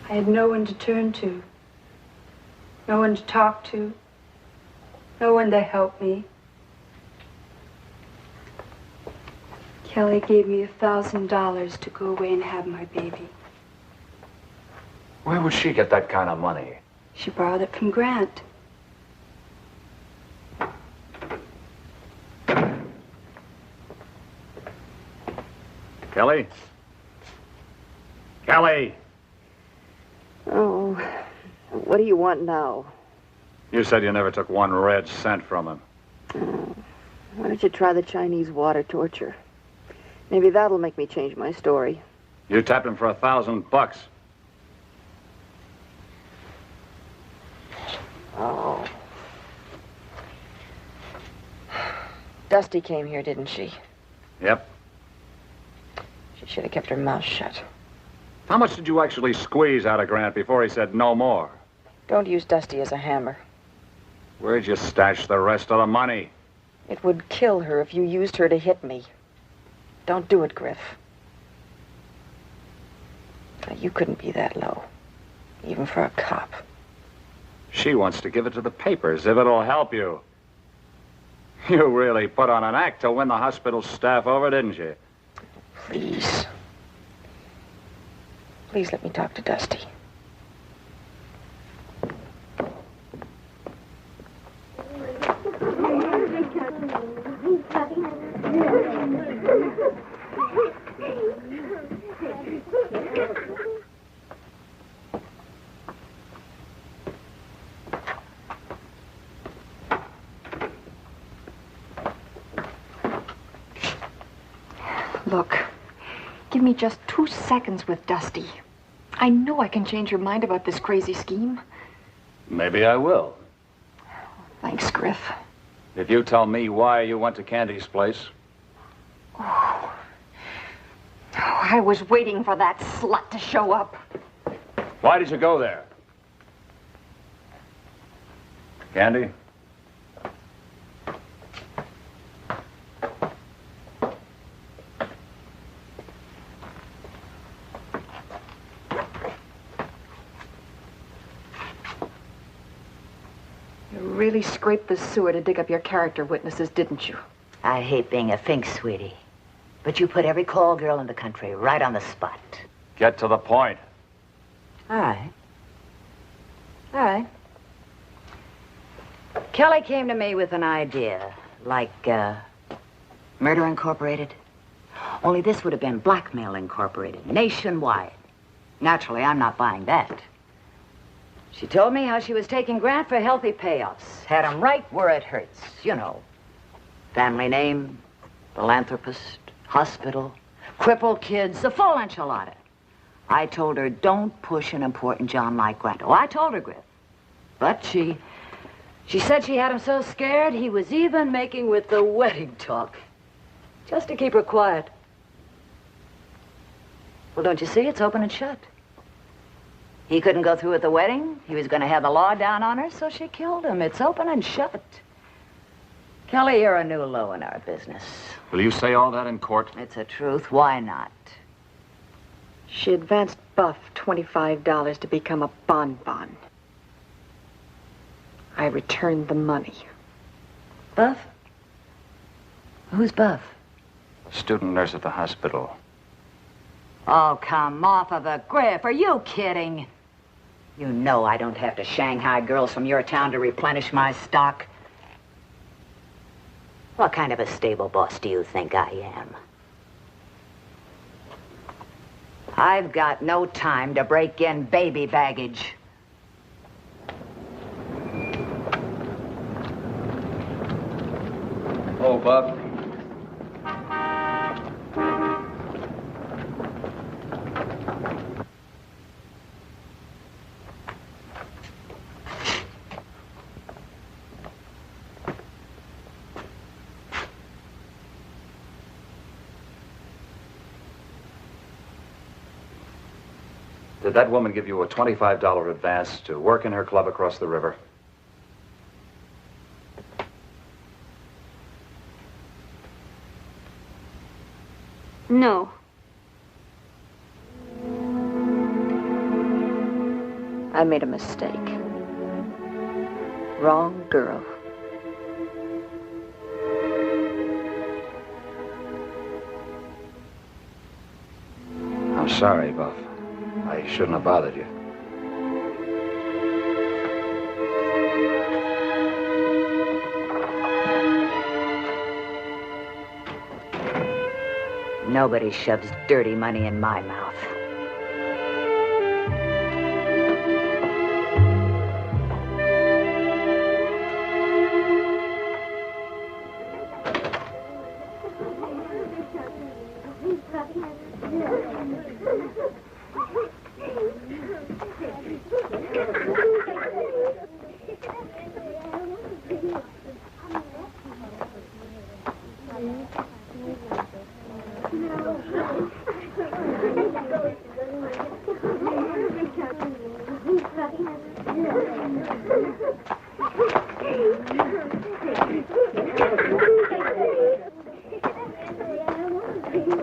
L: I had no one to turn to. No one to talk to. No one to help me. Kelly gave me $1,000 to go away and have my baby.
C: Where would she get that kind of money?
L: She borrowed it from Grant.
C: Kelly? Kelly!
P: Oh, what do you want now?
C: You said you never took 1 red cent from him.
P: Why don't you try the Chinese water torture? Maybe that'll make me change my story.
C: You tapped him for $1,000.
P: Oh. Dusty came here, didn't she?
C: Yep.
P: She should have kept her mouth shut.
C: How much did you actually squeeze out of Grant before he said no more?
P: Don't use Dusty as a hammer.
C: Where'd you stash the rest of the money?
P: It would kill her if you used her to hit me. Don't do it, Griff. Now, you couldn't be that low, even for a cop.
C: She wants to give it to the papers if it'll help you. You really put on an act to win the hospital staff over, didn't you?
P: Please. Please let me talk to Dusty. Look, give me just 2 seconds with Dusty. I know I can change your mind about this crazy scheme.
C: Maybe I will.
P: Thanks, Griff.
C: If you tell me why you went to Candy's place.
P: Oh, I was waiting for that slut to show up.
C: Why did you go there? Candy?
P: You really scraped the sewer to dig up your character witnesses, didn't you?
K: I hate being a fink, sweetie. But you put every call girl in the country right on the spot.
C: Get to the point.
K: All right. All right. Kelly came to me with an idea, like, Murder Incorporated. Only this would have been Blackmail Incorporated, nationwide. Naturally, I'm not buying that. She told me how she was taking Grant for healthy payoffs. Had him right where it hurts, you know. Family name, philanthropist, hospital, crippled kids, the full enchilada. I told her, don't push an important John like Grant. Oh, I told her, Griff. But she said she had him so scared he was even making with the wedding talk. Just to keep her quiet. Well, don't you see? It's open and shut. He couldn't go through with the wedding. He was going to have the law down on her, so she killed him. It's open and shut. Kelly, you're a new low in our business.
C: Will you say all that in court?
K: It's the truth. Why not?
P: She advanced Buff $25 to become a bonbon. I returned the money.
K: Buff? Who's Buff?
C: Student nurse at the hospital.
K: Oh, come off of it, Griff. Are you kidding? You know I don't have to Shanghai girls from your town to replenish my stock. What kind of a stable boss do you think I am? I've got no time to break in baby baggage.
C: Oh, Buff. Did that woman give you a $25 advance to work in her club across the river?
O: No.
P: I made a mistake. Wrong girl.
C: I'm sorry, Buff. I shouldn't have bothered you.
K: Nobody shoves dirty money in my mouth.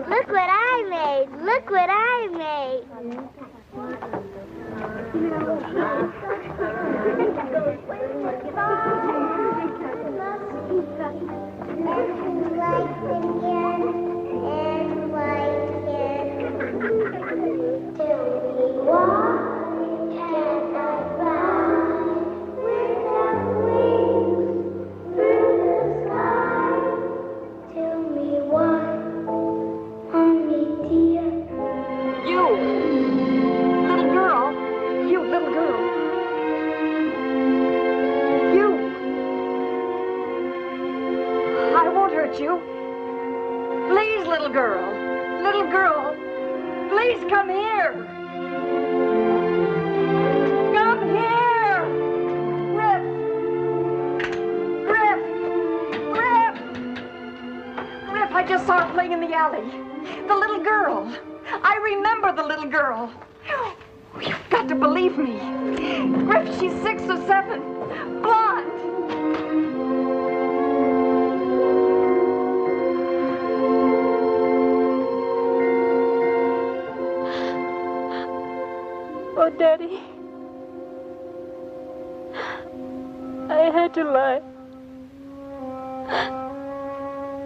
G: Look what I made. Look what I made.
P: You. Please, little girl.
B: Little girl, please come here. Come here. Griff. Griff. Griff. Griff, I just saw her playing in the alley. The little girl. I remember the little girl. You've got to believe me. Griff, she's 6 or 7. Blonde.
O: Oh, Daddy. I had to lie.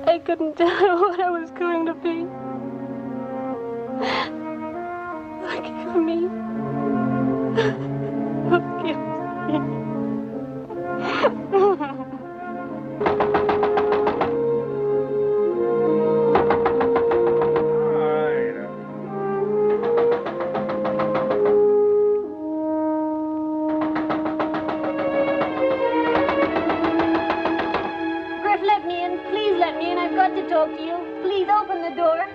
O: I couldn't tell her what I was going to be. Forgive me. Forgive me.
G: Griff, let me in. Please let me in. I've got to talk to you. Please open the door.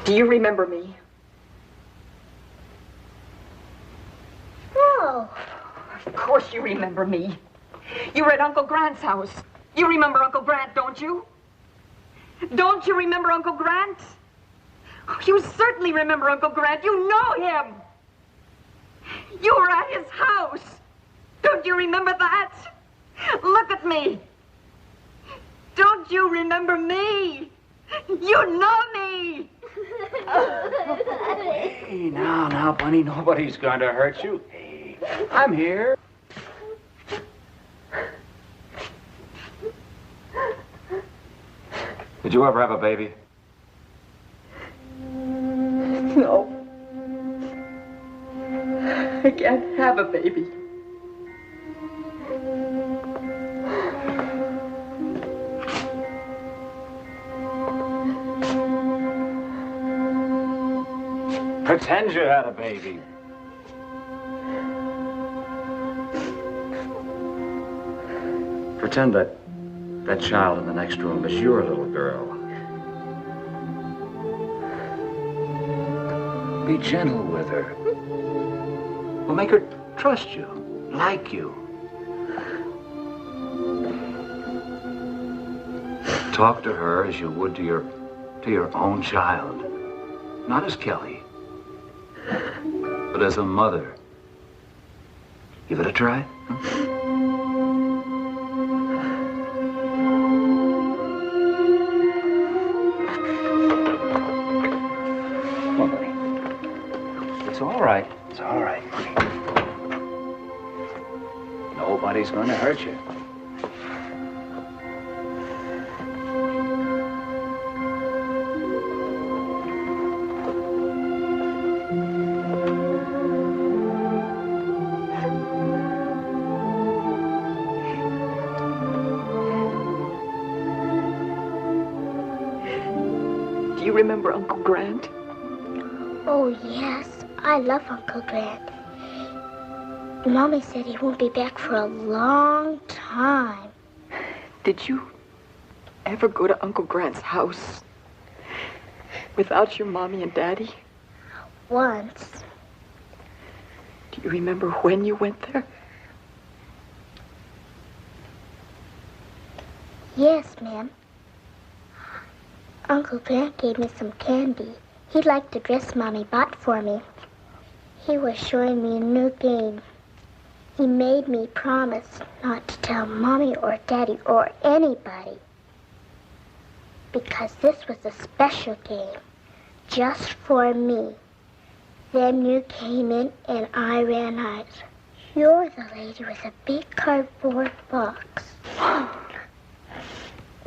B: Do you remember me?
G: No.
B: Of course you remember me. You were at Uncle Grant's house. You remember Uncle Grant, don't you? Don't you remember Uncle Grant? Oh, you certainly remember Uncle Grant. You know him. You were at his house. Don't you remember that? Look at me. Don't you remember me? You know me.
C: Hey, now, Bunny, nobody's going to hurt you. Hey, I'm here. Did you ever have a baby?
B: No. I can't have a baby.
C: Pretend you had a baby. Pretend that child in the next room is your little girl. Be gentle with her. Well, make her trust you, like you. Talk to her as you would to your own child. Not as Kelly, but as a mother. Give it a try. Huh? Come on, buddy. It's all right. It's all right, buddy. Nobody's going to hurt you.
B: Remember Uncle Grant?
G: Oh, yes. I love Uncle Grant. Mommy said he won't be back for a long time.
B: Did you ever go to Uncle Grant's house?
P: Without your mommy and daddy?
G: Once.
P: Do you remember when you went there?
G: Yes, ma'am. Uncle Grant gave me some candy. He liked the dress Mommy bought for me. He was showing me a new game. He made me promise not to tell Mommy or Daddy or anybody. Because this was a special game, just for me. Then you came in and I ran out. You're the lady with a big cardboard box.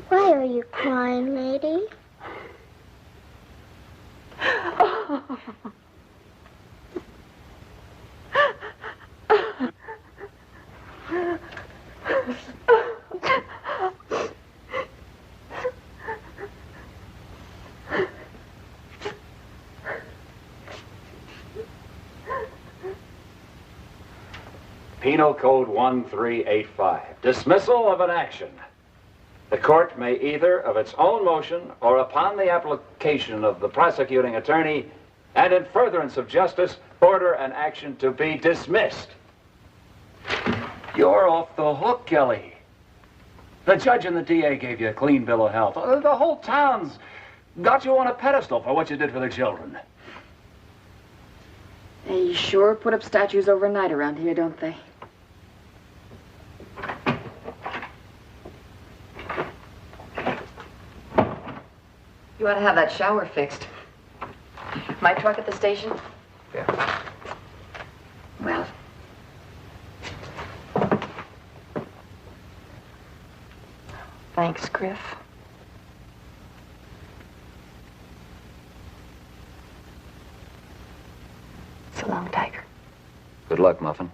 G: Why are you crying, lady?
C: Penal Code 1385. Dismissal of an action. The court may either of its own motion or upon the application of the prosecuting attorney and in furtherance of justice, order an action to be dismissed. You're off the hook, Kelly. The judge and the DA gave you a clean bill of health. The whole town's got you on a pedestal for what you did for their children.
P: They sure put up statues overnight around here, don't they? You ought to have that shower fixed. My truck at the station?
E: Yeah.
P: Well. Thanks, Griff. So long, Tiger.
E: Good luck, Muffin.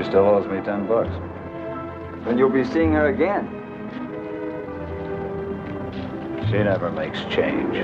E: Still owes me $10.
U: Then you'll be seeing her again.
C: She never makes change.